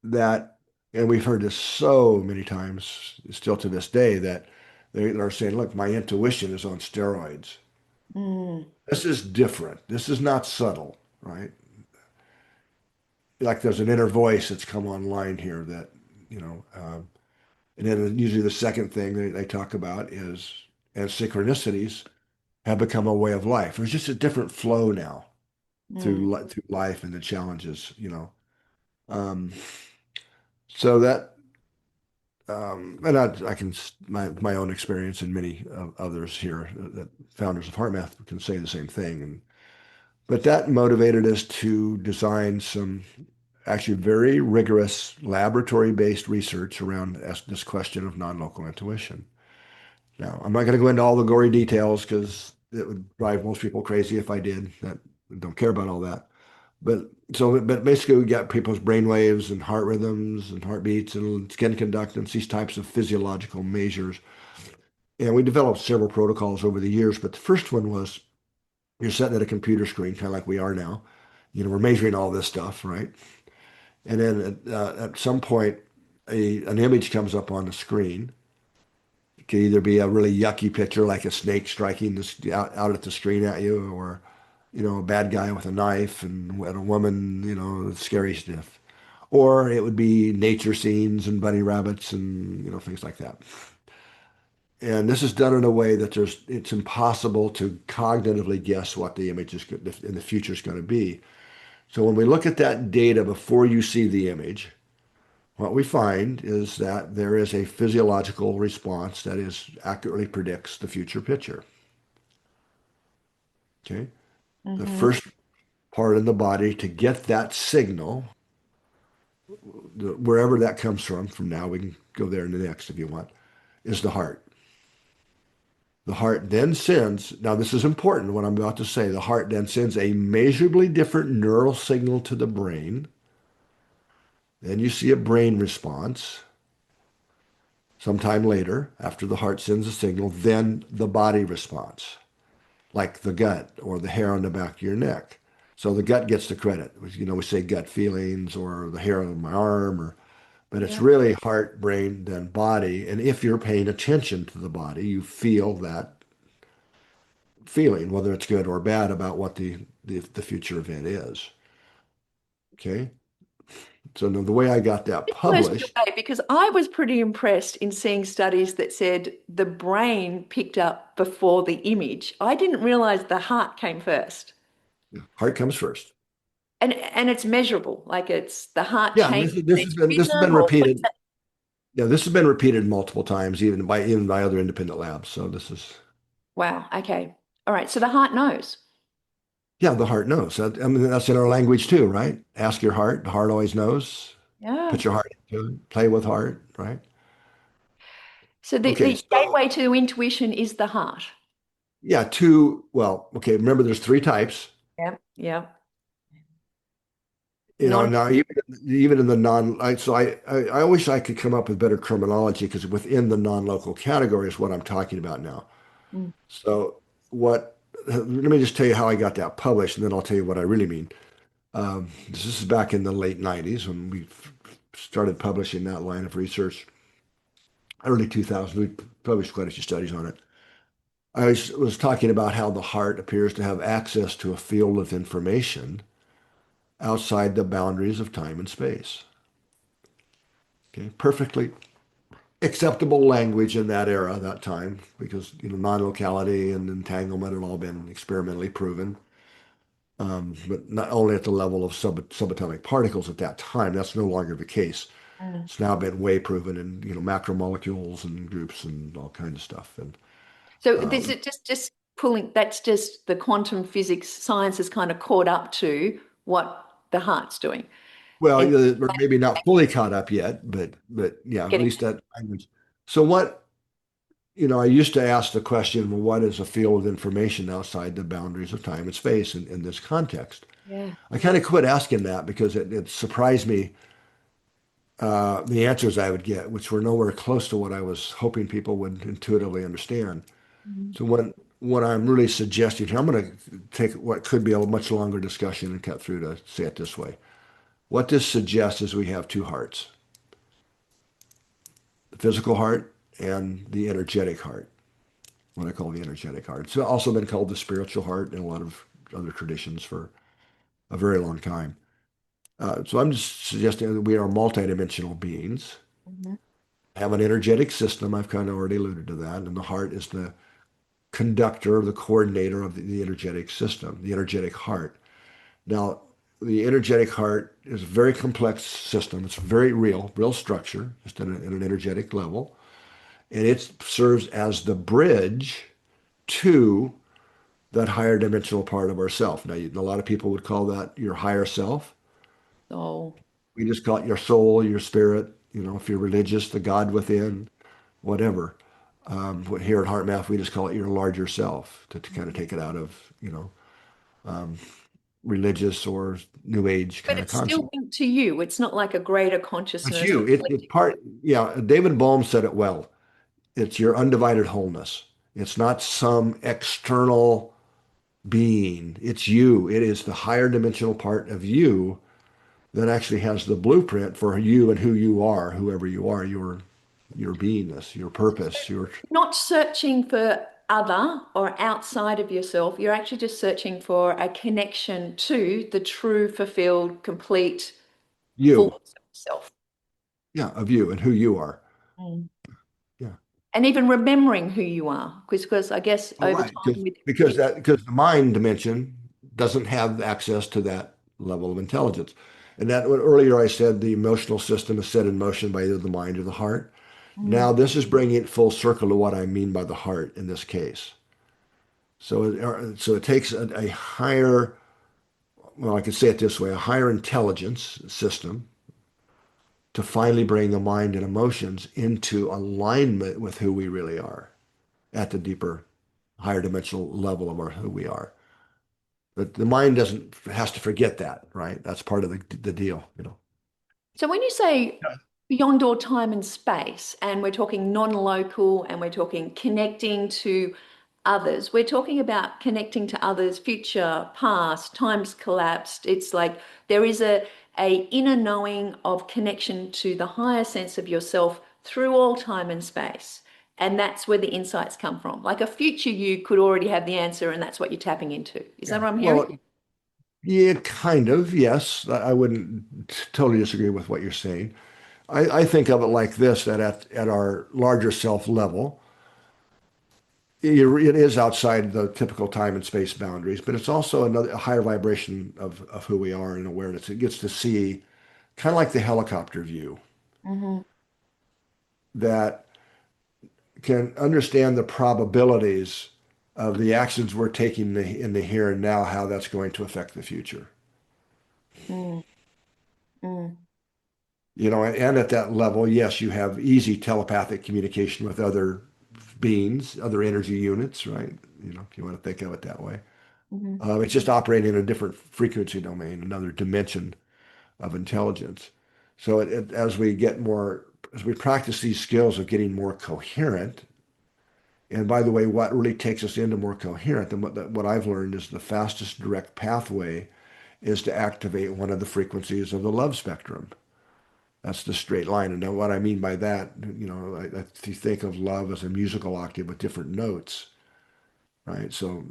that, and we've heard this so many times, still to this day, that they're saying, look, my intuition is on steroids. Mm, This is different. This is not subtle, right? Like there's an inner voice that's come online here that, you know, and then usually the second thing they talk about is as synchronicities have become a way of life. There's just a different flow now mm, through life and the challenges, you know. Um, so that and I can my own experience and many others here that founders of HeartMath can say the same thing. And but that motivated us to design some actually very rigorous laboratory-based research around this question of non-local intuition. Now, I'm not going to go into all the gory details because it would drive most people crazy if I did. That don't care about all that. But basically, we got people's brain waves and heart rhythms and heartbeats and skin conductance, these types of physiological measures. And we developed several protocols over the years. But the first one was you're sitting at a computer screen, kind of like we are now. You know, we're measuring all this stuff, right? And then at some point, an image comes up on the screen. It could either be a really yucky picture, like a snake striking out at the screen at you, or you know, a bad guy with a knife and a woman, you know, scary stuff. Or it would be nature scenes and bunny rabbits and, you know, things like that. And this is done in a way that it's impossible to cognitively guess what the image is in the future is going to be. So when we look at that data before you see the image, what we find is that there is a physiological response that is accurately predicts the future picture. Okay. The mm-hmm. first part in the body to get that signal, wherever that comes from now, we can go there in the next if you want, is the heart. The heart then sends, now this is important what I'm about to say, the heart then sends a measurably different neural signal to the brain. Then you see a brain response. Sometime later, after the heart sends a signal, then the body response, like the gut or the hair on the back of your neck. So the gut gets the credit. You know, we say gut feelings or the hair on my arm, but it's Yeah. really heart, brain, then body. And if you're paying attention to the body, you feel that feeling, whether it's good or bad, about what the future event is. Okay. So now the way I got that It blows me published, away because I was pretty impressed in seeing studies that said the brain picked up before the image. I didn't realize the heart came first. heart comes first. And it's measurable, like it's the heart Yeah, changes its this has been rhythm or repeated. Yeah, this has been repeated multiple times, even by other independent labs. So this is wow, okay. All right, so the heart knows. yeah, the heart knows. I mean, that's in our language too, right? Ask your heart. The heart always knows. Yeah. Put your heart into it. Play with heart, right? So the, Okay, the so gateway to intuition is the heart. yeah, well, okay, remember there's three types. Yeah. Yeah. You know, Non. now even in the I wish I could come up with better terminology because within the non-local category is what I'm talking about now. Mm, So let me just tell you how I got that published, and then I'll tell you what I really mean. This is back in the late 90s when we started publishing that line of research. Early 2000s, we published quite a few studies on it. I was talking about how the heart appears to have access to a field of information outside the boundaries of time and space. Okay, perfectly acceptable language in that era, that time, because you know non-locality and entanglement had all been experimentally proven. But not only at the level of subatomic particles at that time, that's no longer the case. mm. It's now been way proven in macromolecules and groups and all kinds of stuff. And So this um, is just pulling, that's just the quantum physics science has kind of caught up to what the heart's doing well, and or maybe not fully caught up yet, but yeah, at getting, least that language. So what I used to ask the question, well, what is a field of information outside the boundaries of time and space in this context? yeah. I kind of quit asking that because it surprised me the answers I would get, which were nowhere close to what I was hoping people would intuitively understand. Mhm. So what I'm really suggesting here, I'm going to take what could be a much longer discussion and cut through to say it this way. What this suggests is we have two hearts, the physical heart and the energetic heart. what I call the energetic heart. It's also been called the spiritual heart in a lot of other traditions for a very long time. So I'm just suggesting that we are multidimensional beings, Mhm. have an energetic system. I've kind of already alluded to that. And the heart is the conductor, the coordinator of the energetic system, the energetic heart. Now, the energetic heart is a very complex system. It's very real structure, just at an energetic level. And it serves as the bridge to that higher dimensional part of ourself. Now, a lot of people would call that your higher self. So, We just call it your soul, your spirit. If you're religious, the God within, whatever. Here at HeartMath, we just call it your larger self to kind of take it out of, um, religious or new age but kind of it's concept. still linked to you. It's not like a greater It's consciousness. you. It's part, yeah, David Bohm said it well. It's your undivided wholeness. It's not some external being. It's you. It is the higher dimensional part of you that actually has the blueprint for you and who you are, whoever you are, your beingness, your purpose, your Not searching for other or outside of yourself. You're actually just searching for a connection to the true, fulfilled, complete you. fullness of yourself. Yeah, of you and who you are. Mm. Yeah. And even remembering who you are, because I guess All over right. time with Because the mind dimension doesn't have access to that level of intelligence. And that what earlier I said the emotional system is set in motion by either the mind or the heart. Mm. Now this is bringing it full circle to what I mean by the heart in this case. So it takes a higher, well, I could say it this way, a higher intelligence system to finally bring the mind and emotions into alignment with who we really are at the deeper, higher dimensional level of our who we are. But the mind doesn't has to forget that, right? That's part of the deal. So when you say beyond all time and space, and we're talking non-local and we're talking connecting to others, we're talking about connecting to others, future, past, time's collapsed. It's like there is a inner knowing of connection to the higher sense of yourself through all time and space. And that's where the insights come from. Like a future you could already have the answer, and that's what you're tapping into. Is that Yeah. what I'm Well, hearing? yeah, kind of. Yes, I wouldn't totally disagree with what you're saying. I think of it like this: that at our larger self level, it is outside the typical time and space boundaries, but it's also a higher vibration of who we are and awareness. It gets to see kind of like the helicopter view Hmm. that can understand the probabilities of the actions we're taking in the here and now, how that's going to affect the future. Mm, mm, And at that level, yes, you have easy telepathic communication with other beings, other energy units, right? If you want to think of it that way. mhm. It's just operating in a different frequency domain, another dimension of intelligence. So as we practice these skills of getting more coherent, and by the way, what really takes us into more coherent, and what I've learned is the fastest direct pathway is to activate one of the frequencies of the love spectrum. That's the straight line. And what I mean by that, if you think of love as a musical octave with different notes, right? So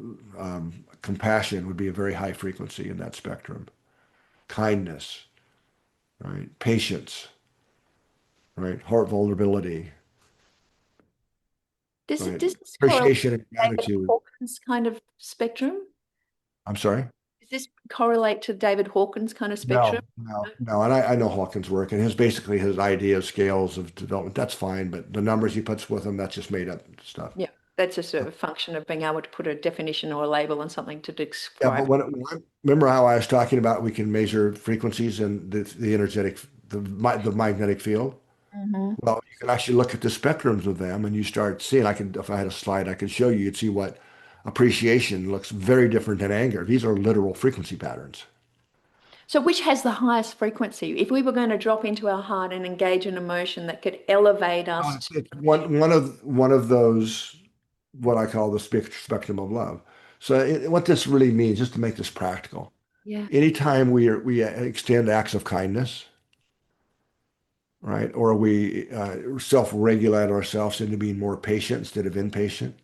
compassion would be a very high frequency in that spectrum. Kindness, right? Patience, right? Heart vulnerability, right? Does this correlate Appreciation and to David gratitude. Hawkins kind of spectrum? I'm sorry? Does this correlate to David Hawkins kind of spectrum? No, no, no. And I know Hawkins' work and his idea of scales of development. That's fine, but the numbers he puts with them, that's just made up stuff. Yeah, that's just a function of being able to put a definition or a label on something to Yeah, but describe. remember how I was talking about we can measure frequencies and the energetic, the magnetic field? Hmm. Well, you can actually look at the spectrums of them and you start seeing, if I had a slide, I could show you, you'd see what appreciation looks very different than anger. These are literal frequency patterns. So which has the highest frequency? If we were going to drop into our heart and engage an emotion that could elevate Oh, us it's one of those what I call the spectrum of love. So what this really means, just to make this practical, yeah. anytime we extend acts of kindness, right, or we self-regulate ourselves into being more patient instead of impatient,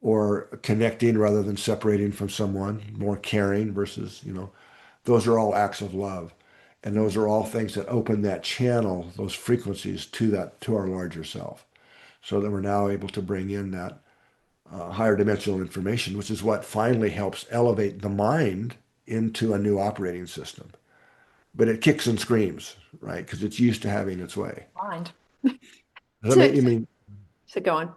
or connecting rather than separating from someone, more caring versus, those are all acts of love. And those are all things that open that channel, those frequencies to our larger self. So that we're now able to bring in that higher dimensional information, which is what finally helps elevate the mind into a new operating system. But it kicks and screams, right? Because it's used to having its way. Mind. Does that So, make you mean? so go on.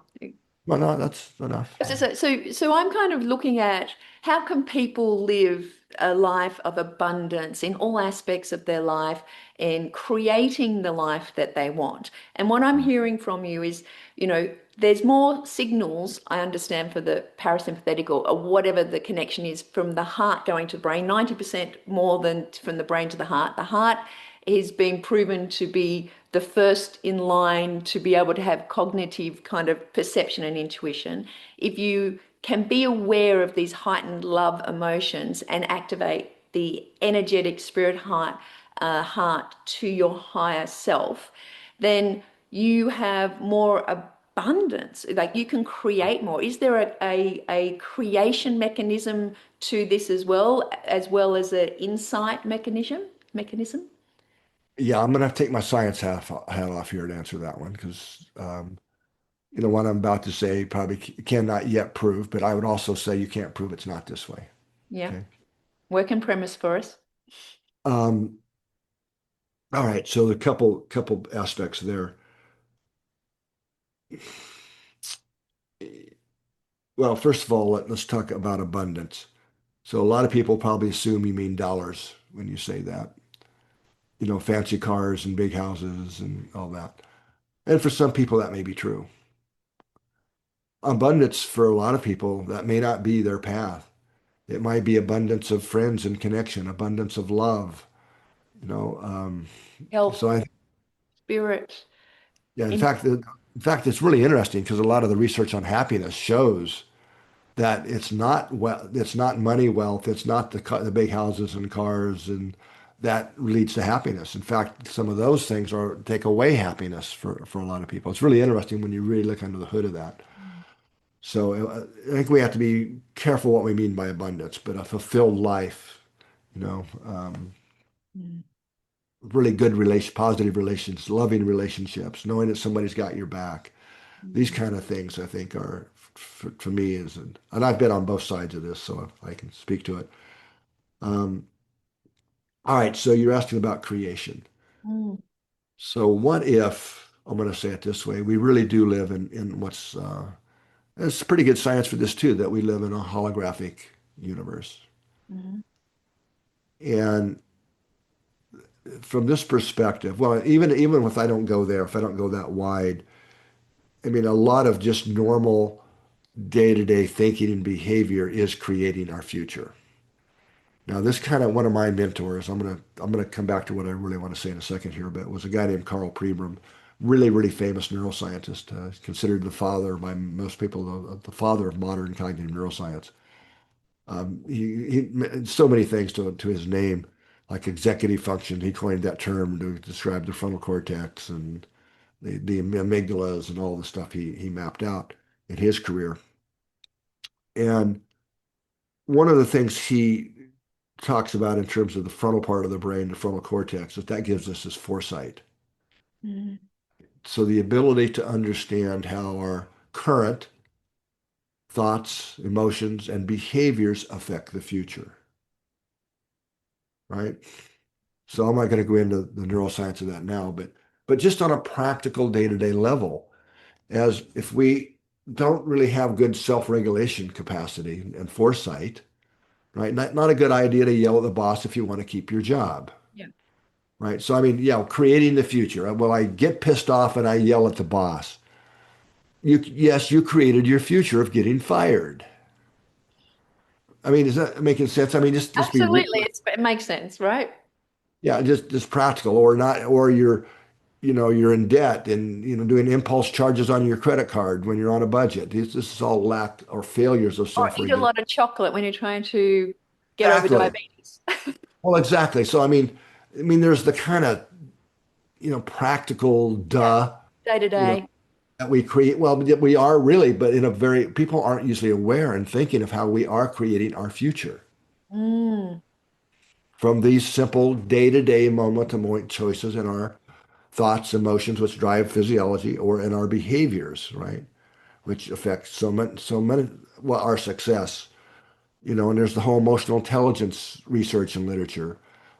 Well, no, that's enough. So I'm kind of looking at how can people live a life of abundance in all aspects of their life and creating the life that they want. And what I'm hearing from you is, there's more signals, I understand, for the parasympathetic or whatever the connection is from the heart going to the brain, 90% more than from the brain to the heart. The heart is being proven to be the first in line to be able to have cognitive kind of perception and intuition. If you can be aware of these heightened love emotions and activate the energetic spirit heart to your higher self, then you have more abundance. Like you can create more. Is there a creation mechanism to this as well as an insight mechanism? Yeah, I'm gonna have to take my science hat off here to answer that one because what I'm about to say probably cannot yet prove, but I would also say you can't prove it's not this way. Yeah. Okay. Working premise for us. Um, all right. So the couple aspects there. Well, first of all, let's talk about abundance. So a lot of people probably assume you mean dollars when you say that. Fancy cars and big houses and all that. And for some people, that may be true. Abundance for a lot of people, that may not be their path. It might be abundance of friends and connection, abundance of love. You know, um, Health, so I, spirit. yeah. In In, fact, it's really interesting because a lot of the research on happiness shows that it's not money, wealth, it's not the big houses and cars and that leads to happiness. In fact, some of those things take away happiness for a lot of people. It's really interesting when you really look under the hood of that. So I think we have to be careful what we mean by abundance, but a fulfilled life, you know, um, Mm. really good positive relations, loving relationships, knowing that somebody's got your back. These Mm. kind of things, I think, are for me and I've been on both sides of this, so I can speak to it. Um, all right, so you're asking about creation. Mm. So what if, I'm going to say it this way, we really do live in what's, it's pretty good science for this too, that we live in a holographic universe. Mhm. And from this perspective, well, even if I don't go there, if I don't go that wide, I mean, a lot of just normal day-to-day thinking and behavior is creating our future. Now, this kind of one of my mentors, I'm gonna come back to what I really want to say in a second here, but it was a guy named Carl Pribram, really famous neuroscientist, considered the father by most people, the father of modern cognitive neuroscience. He so many things to his name, like executive function. He coined that term to describe the frontal cortex and the amygdalas and all the stuff he mapped out in his career. And one of the things he talks about in terms of the frontal part of the brain, the frontal cortex, that gives us is foresight. Mm. So the ability to understand how our current thoughts, emotions, and behaviors affect the future, right? So I'm not going to go into the neuroscience of that now, but just on a practical day-to-day level, as if we don't really have good self-regulation capacity and foresight, right? Not a good idea to yell at the boss if you want to keep your job, Yeah. right? So I mean, yeah, creating the future. Well, I get pissed off and I yell at the boss. Yes, you created your future of getting fired. I mean, is that making sense? I mean, just be real. Absolutely. It makes sense, right? Yeah, just practical, or not, or you're in debt and doing impulse charges on your credit card when you're on a budget. This is all lack or failures of Or eat a self-regulation. lot of chocolate when you're trying to get over Exactly. diabetes. Well, exactly. So I mean, there's the kind of practical Yeah. duh, Day to you know, day. that we create. Well, we are really, but in a very, people aren't usually aware and thinking of how we are creating our future Mm, from these simple day-to-day, moment-to-moment choices in our thoughts, emotions, which drive physiology, or in our behaviors, right? Which affect so many, well, our success. And there's the whole emotional intelligence research and literature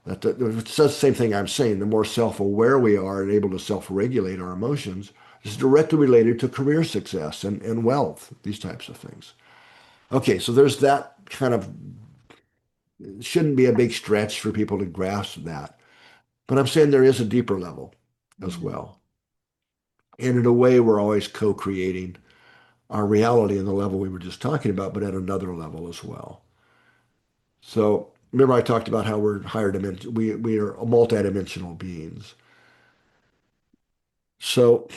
it says the same thing I'm saying. The more self-aware we are and able to self-regulate our emotions, is directly related to career success and wealth, these types of things. Okay, so there's that kind of, it shouldn't be a big stretch for people to grasp that. But I'm saying there is a deeper level as mm, well. And in a way, we're always co-creating our reality in the level we were just talking about, but at another level as well. So remember I talked about how we're higher dimension, we are multidimensional beings. So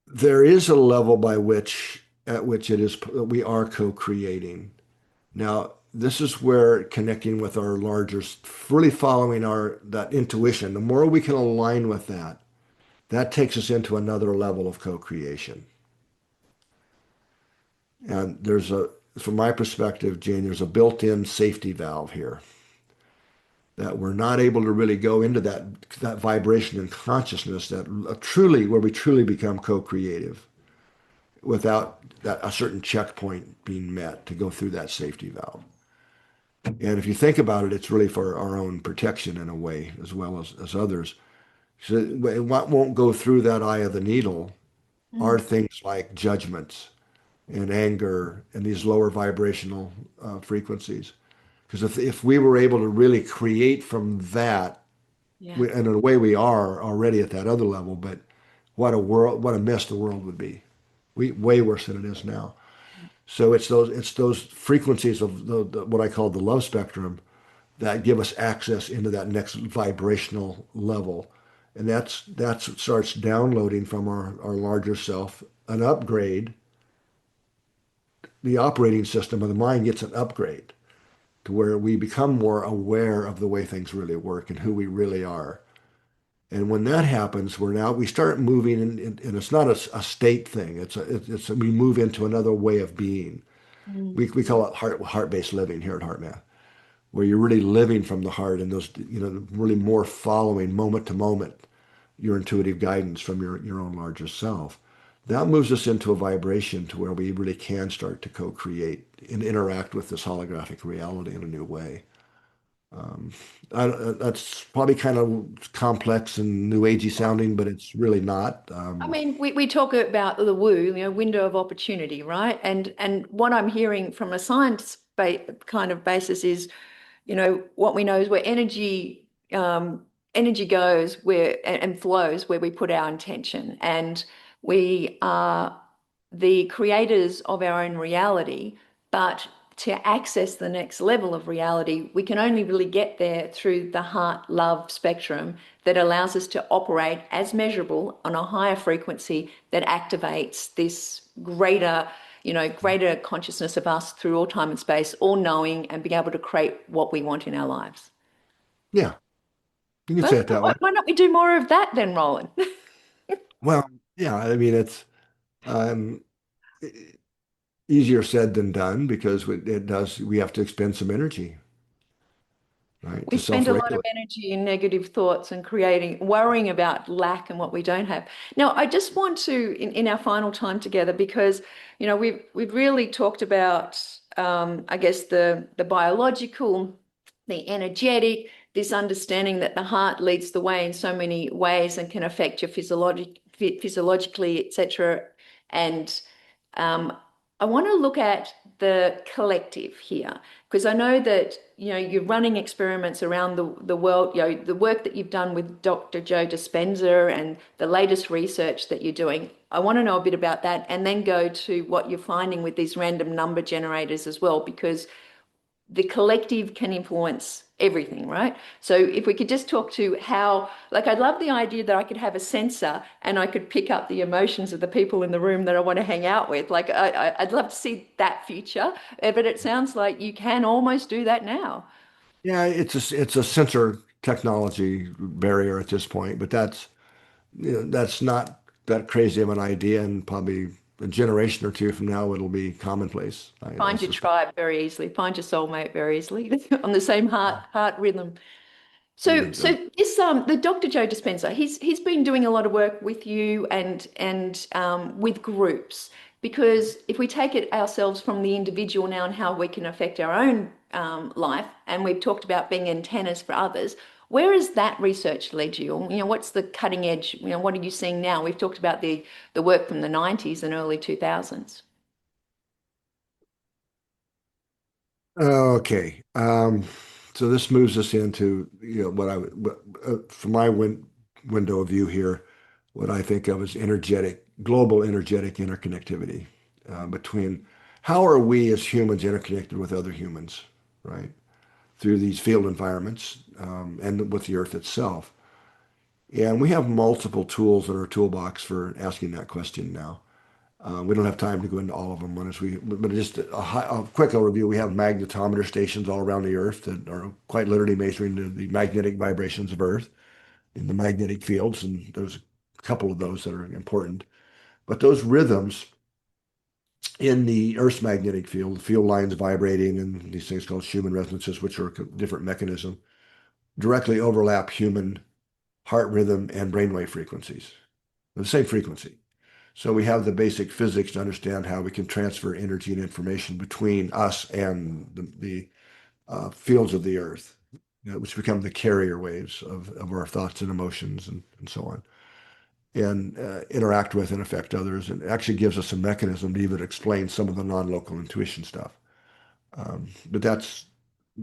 there is a level by which at which it is we are co-creating. Now, this is where connecting with our larger, really following our that intuition, the more we can align with that, that takes us into another level of co-creation. And from my perspective, Jane, there's a built-in safety valve here that we're not able to really go into that vibration and consciousness that truly where we truly become co-creative without a certain checkpoint being met to go through that safety valve. And if you think about it, it's really for our own protection in a way, as well as others. So what won't go through that eye of the needle are mm. things like judgments and anger and these lower vibrational frequencies. Because if we were able to really create from that, Yeah. and in a way we are already at that other level, but what a mess the world would be. Way worse than it is now. So it's those frequencies of what I call the love spectrum that give us access into that next vibrational level. And that's what starts downloading from our larger self an upgrade. The operating system of the mind gets an upgrade to where we become more aware of the way things really work and who we really are. And when that happens, we start moving and it's not a state thing. We move into another way of being. Mm. We call it heart-based living here at HeartMath, where you're really living from the heart and those, really more following moment to moment your intuitive guidance from your own larger self. That moves us into a vibration to where we really can start to co-create and interact with this holographic reality in a new way. Um, that's probably kind of complex and new agey sounding, but it's really not. I mean, we talk about the window of opportunity, right? And what I'm hearing from a science kind of basis is, what we know is where energy goes and flows where we put our intention, and we are the creators of our own reality. But to access the next level of reality, we can only really get there through the heart love spectrum that allows us to operate as measurable on a higher frequency that activates this greater consciousness of us through all time and space, all knowing, and being able to create what we want in our lives. Yeah, you can say But it that way. why not we do more of that then, Roland? Well, yeah, I mean, it's um, e- easier said than done because we have to expend some energy, right, We to spend a lot of self-regulate. energy in negative thoughts and worrying about lack and what we don't have. Now, I just want to, in our final time together, because we've really talked about, I guess the biological, the energetic, this understanding that the heart leads the way in so many ways and can affect your physiologically, etc. And I want to look at the collective here, because I know that you're running experiments around the world. The work that you've done with Dr. Joe Dispenza and the latest research that you're doing. I want to know a bit about that, and then go to what you're finding with these random number generators as well, because the collective can influence everything, right? So if we could just talk to how, like, I'd love the idea that I could have a sensor and I could pick up the emotions of the people in the room that I want to hang out with. Like, I'd love to see that future, but it sounds like you can almost do that now. Yeah, it's a sensor technology barrier at this point, but that's not that crazy of an idea, and probably a generation or two from now, it'll be commonplace. I Find your suspect. tribe very easily. Find your soulmate very easily on the same heart rhythm. I So, think so. this the Dr. Joe Dispenza, he's been doing a lot of work with you and with groups, because if we take it ourselves from the individual now and how we can affect our own life, and we've talked about being antennas for others, where has that research led you? Or, what's the cutting edge? What are you seeing now? We've talked about the work from the 90s and early 2000s. Okay. So this moves us into, from my window of view here, what I think of as global energetic interconnectivity between how are we as humans interconnected with other humans, right? Through these field environments and with the Earth itself. And we have multiple tools in our toolbox for asking that question now. We don't have time to go into all of them, but just a quick overview. We have magnetometer stations all around the Earth that are quite literally measuring the magnetic vibrations of Earth in the magnetic fields, and there's a couple of those that are important. But those rhythms in the Earth's magnetic field, the field lines vibrating, and these things called Schumann resonances, which are a different mechanism, directly overlap human heart rhythm and brainwave frequencies, the same frequency. So we have the basic physics to understand how we can transfer energy and information between us and the fields of the Earth, which become the carrier waves of our thoughts and emotions and so on, and interact with and affect others. And it actually gives us a mechanism to even explain some of the non-local intuition stuff. But that's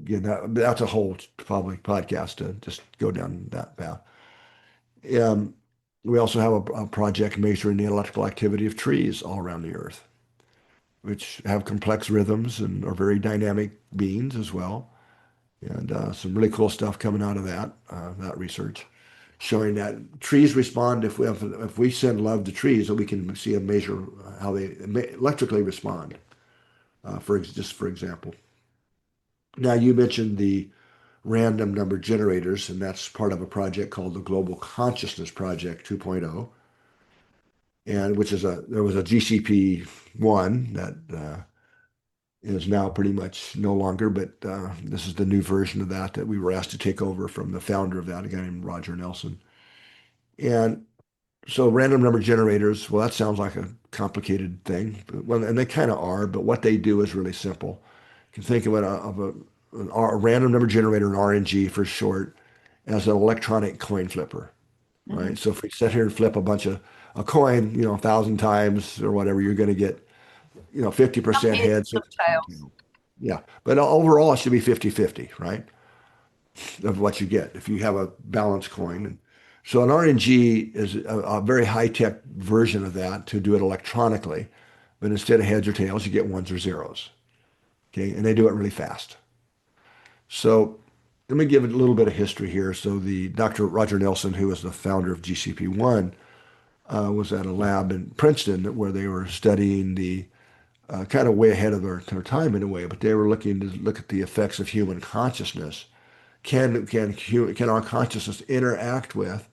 a whole probably podcast to just go down that path. Um, we also have a project measuring the electrical activity of trees all around the Earth, which have complex rhythms and are very dynamic beings as well. And some really cool stuff coming out of that research, showing that trees respond if we send love to trees, that we can see and measure how they electrically respond. For example, now you mentioned the random number generators, and that's part of a project called the Global Consciousness Project 2.0, and there was a GCP one that is now pretty much no longer, but this is the new version of that we were asked to take over from the founder of that, a guy named Roger Nelson. And so random number generators, well, that sounds like a complicated thing, and they kind of are, but what they do is really simple. You can think of a random number generator, an RNG for short, as an electronic coin flipper, Mm-hmm. right? So if we sit here and flip a coin, 1,000 times or whatever, you're going to get, 50% Heads, heads, some 50% tails. tails. Yeah. But overall, it should be 50-50, right? Of what you get if you have a balanced coin. And so an RNG is a very high-tech version of that to do it electronically. But instead of heads or tails, you get ones or zeros. Okay. And they do it really fast. So let me give it a little bit of history here. So the Dr. Roger Nelson, who was the founder of GCP1, was at a lab in Princeton where they were studying the kind of way ahead of their time in a way, but they were looking to look at the effects of human consciousness. Can our consciousness interact with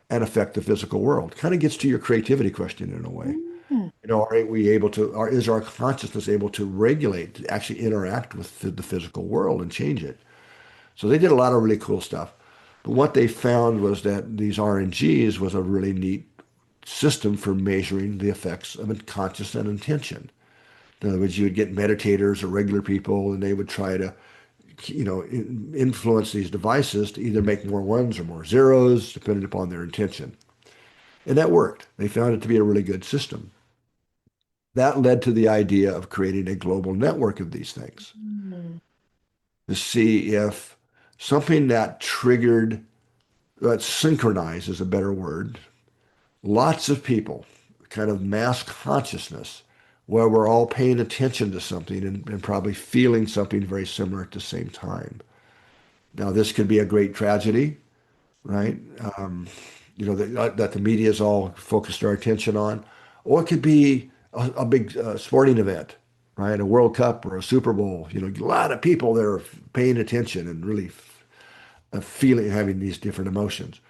and affect the physical world? Kind of gets to your creativity question in a way. Mm. Are we able to, or is our consciousness able to regulate, to actually interact with the physical world and change it? So they did a lot of really cool stuff. But what they found was that these RNGs was a really neat system for measuring the effects of conscious and intention. In other words, you would get meditators or regular people, and they would try to, influence these devices to either make more ones or more zeros, depending upon their intention. And that worked. They found it to be a really good system. That led to the idea of creating a global network of these things Mm. to see if something that synchronized is a better word, lots of people, kind of mass consciousness, where we're all paying attention to something and probably feeling something very similar at the same time. Now, this could be a great tragedy, right? That the media is all focused our attention on, or it could be a big sporting event, right? A World Cup or a Super Bowl. A lot of people that are paying attention and really feeling, having these different emotions.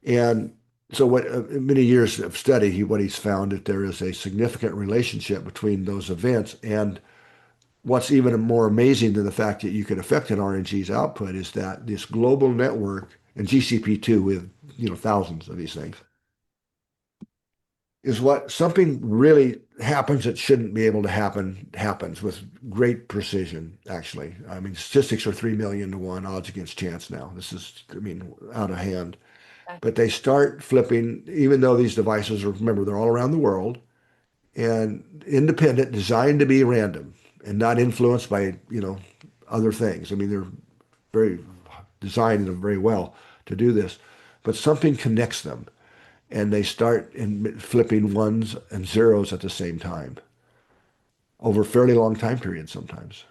And So what many years of study, what he's found that there is a significant relationship between those events. And what's even more amazing than the fact that you can affect an RNG's output is that this global network and GCP2 with thousands of these things is what something really happens that shouldn't be able to happen happens with great precision, actually. I mean, statistics are 3 million to 1 odds against chance now. This is, I mean, out of hand. But they start flipping, even though these devices are, remember, they're all around the world and independent, designed to be random and not influenced by, other things. I mean, they're very designed very well to do this, but something connects them and they start flipping ones and zeros at the same time over a fairly long time period sometimes.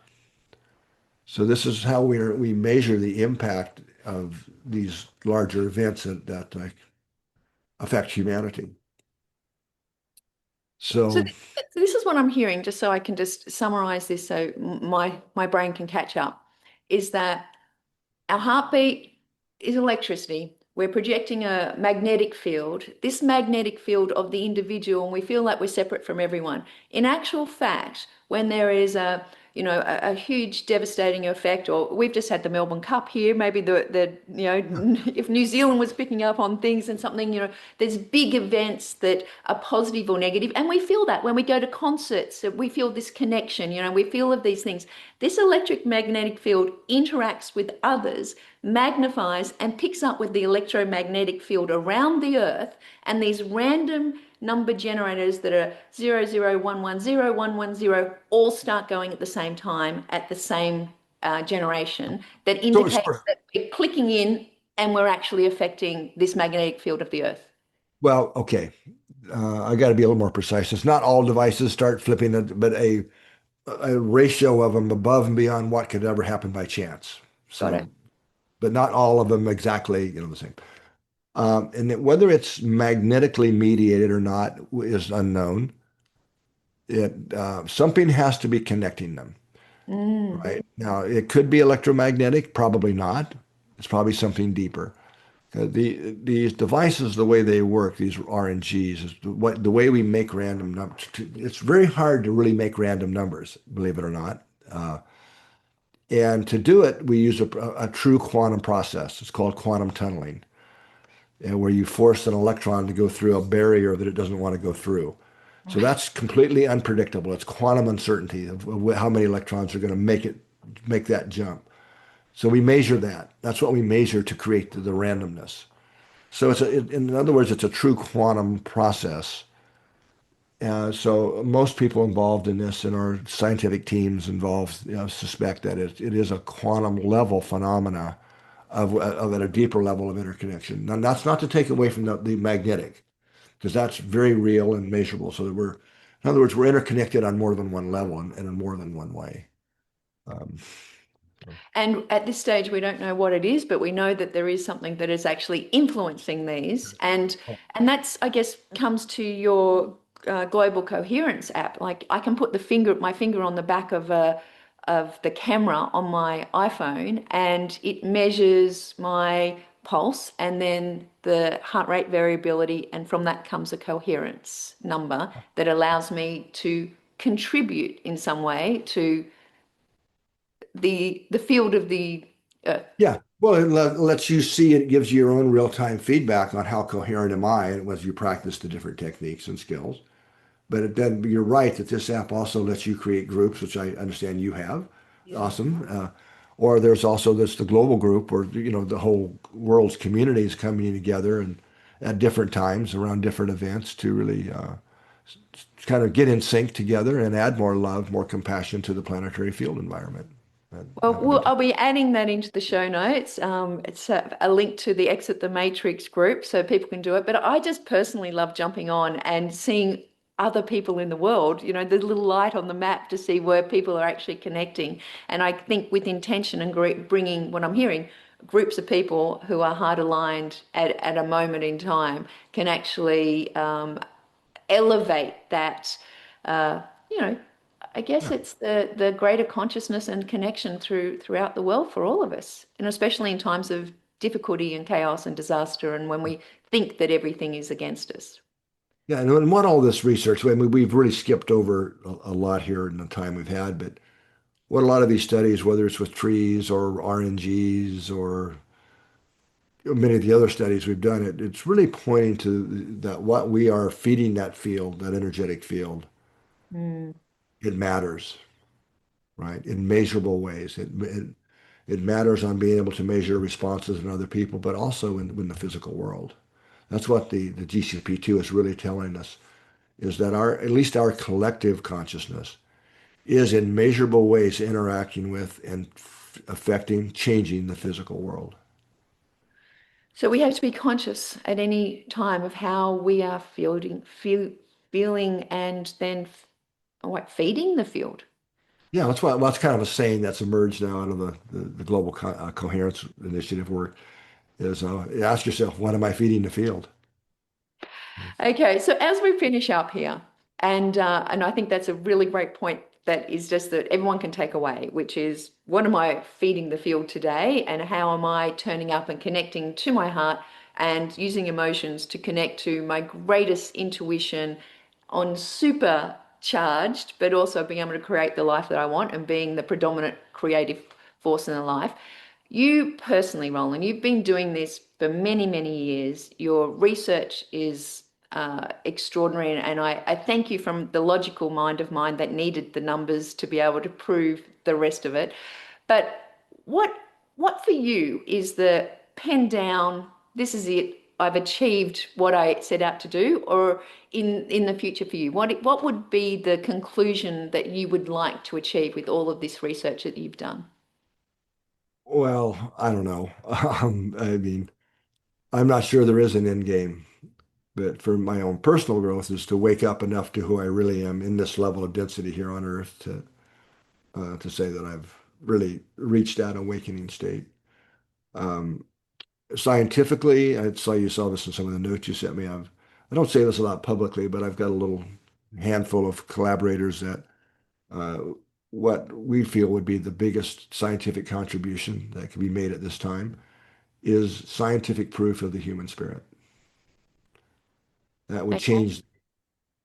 So this is how we measure the impact of these larger events that affect humanity. So So this is what I'm hearing, just so I can just summarize this so my brain can catch up, is that our heartbeat is electricity. We're projecting a magnetic field. This magnetic field of the individual, and we feel like we're separate from everyone. In actual fact, when there is a huge devastating effect, or we've just had the Melbourne Cup here, maybe if New Zealand was picking up on things and something, there's big events that are positive or negative, and we feel that when we go to concerts, we feel this connection, we feel of these things. This electric magnetic field interacts with others, magnifies and picks up with the electromagnetic field around the Earth, and these random number generators that are 00110110 all start going at the same time at the same generation that indicates that we're clicking in and we're actually affecting this magnetic field of the Earth. well, okay. I got to be a little more precise. It's not all devices start flipping, but a ratio of them above and beyond what could ever happen by chance. Got So, it. but not all of them exactly, the same. And whether it's magnetically mediated or not is unknown. Something has to be connecting them, Mm. right? Now, it could be electromagnetic, probably not. It's probably something deeper. These devices, the way they work, these RNGs, is the way we make random numbers. It's very hard to really make random numbers, believe it or not. And to do it, we use a true quantum process. It's called quantum tunneling, where you force an electron to go through a barrier that it doesn't want to go through. So that's completely unpredictable. It's quantum uncertainty of how many electrons are going to make that jump. So we measure that. That's what we measure to create the randomness. So in other words, it's a true quantum process. So most people involved in this and our scientific teams involved, suspect that it is a quantum level phenomena of at a deeper level of interconnection. Now, that's not to take away from the magnetic, because that's very real and measurable. So that in other words, we're interconnected on more than one level and in more than one way. Um, And at this stage, we don't know what it is, but we know that there is something that is actually influencing these. And that's, I guess, comes to your global coherence app. Like I can put my finger on the back of the camera on my iPhone, and it measures my pulse and then the heart rate variability, and from that comes a coherence number that allows me to contribute in some way to the field of the earth. yeah. Well, it lets you see, it gives you your own real-time feedback on how coherent am I, and as you practice the different techniques and skills. But then you're right that this app also lets you create groups, which I understand you have. Yeah. Awesome. Or there's also the global group, where the whole world's community is coming together and at different times around different events to really kind of get in sync together and add more love, more compassion to the planetary field environment. Have a good time. I'll be adding that into the show notes. It's a link to the Exit the Matrix group so people can do it. But I just personally love jumping on and seeing other people in the world, the little light on the map to see where people are actually connecting. And I think with intention and bringing what I'm hearing, groups of people who are heart aligned at a moment in time can actually elevate that, uh, you know, I guess Yeah. it's the greater consciousness and connection throughout the world for all of us, and especially in times of difficulty and chaos and disaster, and when we think that everything is against us. Yeah, and what all this research, I mean, we've really skipped over a lot here in the time we've had, but what a lot of these studies, whether it's with trees or RNGs or many of the other studies we've done, it's really pointing to that what we are feeding that field, that energetic field, Mm. it matters, right? In measurable ways. It matters on being able to measure responses in other people, but also in the physical world. That's what the GCP2 is really telling us, is that at least our collective consciousness is in measurable ways interacting with and affecting, changing the physical world. So we have to be conscious at any time of how we are feeling and then feeding the field. Yeah, that's kind of a saying that's emerged now out of the global coherence initiative work is ask yourself, what am I feeding the field? Okay, so as we finish up here, and I think that's a really great point that is just that everyone can take away, which is what am I feeding the field today, and how am I turning up and connecting to my heart and using emotions to connect to my greatest intuition on supercharged, but also being able to create the life that I want and being the predominant creative force in the life. You personally, Rollin, you've been doing this for many, many years. Your research is extraordinary, and I thank you from the logical mind of mine that needed the numbers to be able to prove the rest of it. But what for you is the pen down, this is it, I've achieved what I set out to do, or in the future for you, what would be the conclusion that you would like to achieve with all of this research that you've done? Well, I don't know. I mean, I'm not sure there is an end game, but for my own personal growth is to wake up enough to who I really am in this level of density here on Earth to say that I've really reached that awakening state. Um, Scientifically, I saw you saw this in some of the notes you sent me. I don't say this a lot publicly, but I've got a little handful of collaborators that uh, what we feel would be the biggest scientific contribution that can be made at this time is scientific proof of the human spirit. That would Okay. change,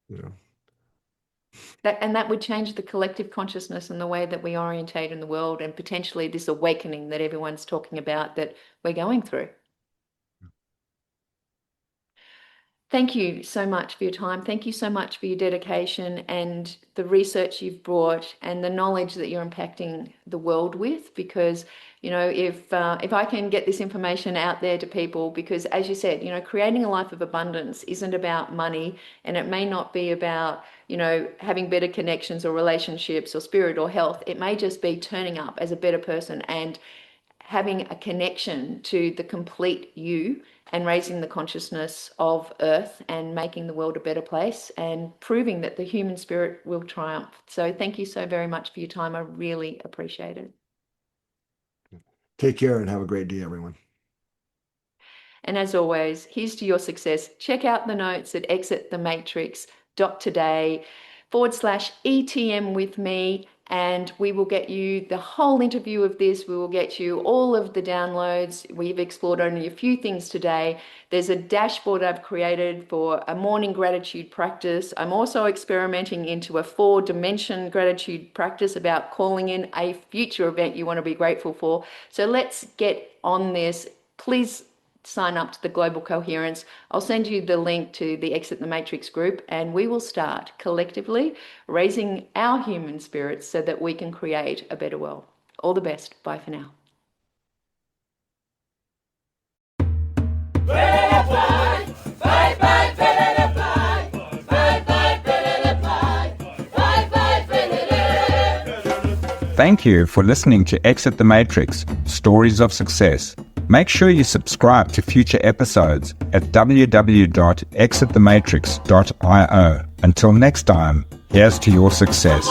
you know. That would change the collective consciousness and the way that we orientate in the world, and potentially this awakening that everyone's talking about that we're going through. Thank you so much for your time. Thank you so much for your dedication and the research you've brought and the knowledge that you're impacting the world with, because, if I can get this information out there to people, because as you said, creating a life of abundance isn't about money, and it may not be about, having better connections or relationships or spirit or health. It may just be turning up as a better person and having a connection to the complete you and raising the consciousness of Earth and making the world a better place and proving that the human spirit will triumph. So thank you so very much for your time. I really appreciate it. Take care and have a great day, everyone. And as always, here's to your success. Check out the notes at exitthematrix.today/ETM with me. And we will get you the whole interview of this. We will get you all of the downloads. We've explored only a few things today. There's a dashboard I've created for a morning gratitude practice. I'm also experimenting into a 4-dimension gratitude practice about calling in a future event you want to be grateful for. So let's get on this. Please sign up to the Global Coherence. I'll send you the link to the Exit the Matrix group, and we will start collectively raising our human spirits so that we can create a better world. All the best. Bye for now. Thank you for listening to Exit the Matrix, Stories of Success. Make sure you subscribe to future episodes at www.exitthematrix.io. Until next time, here's to your success.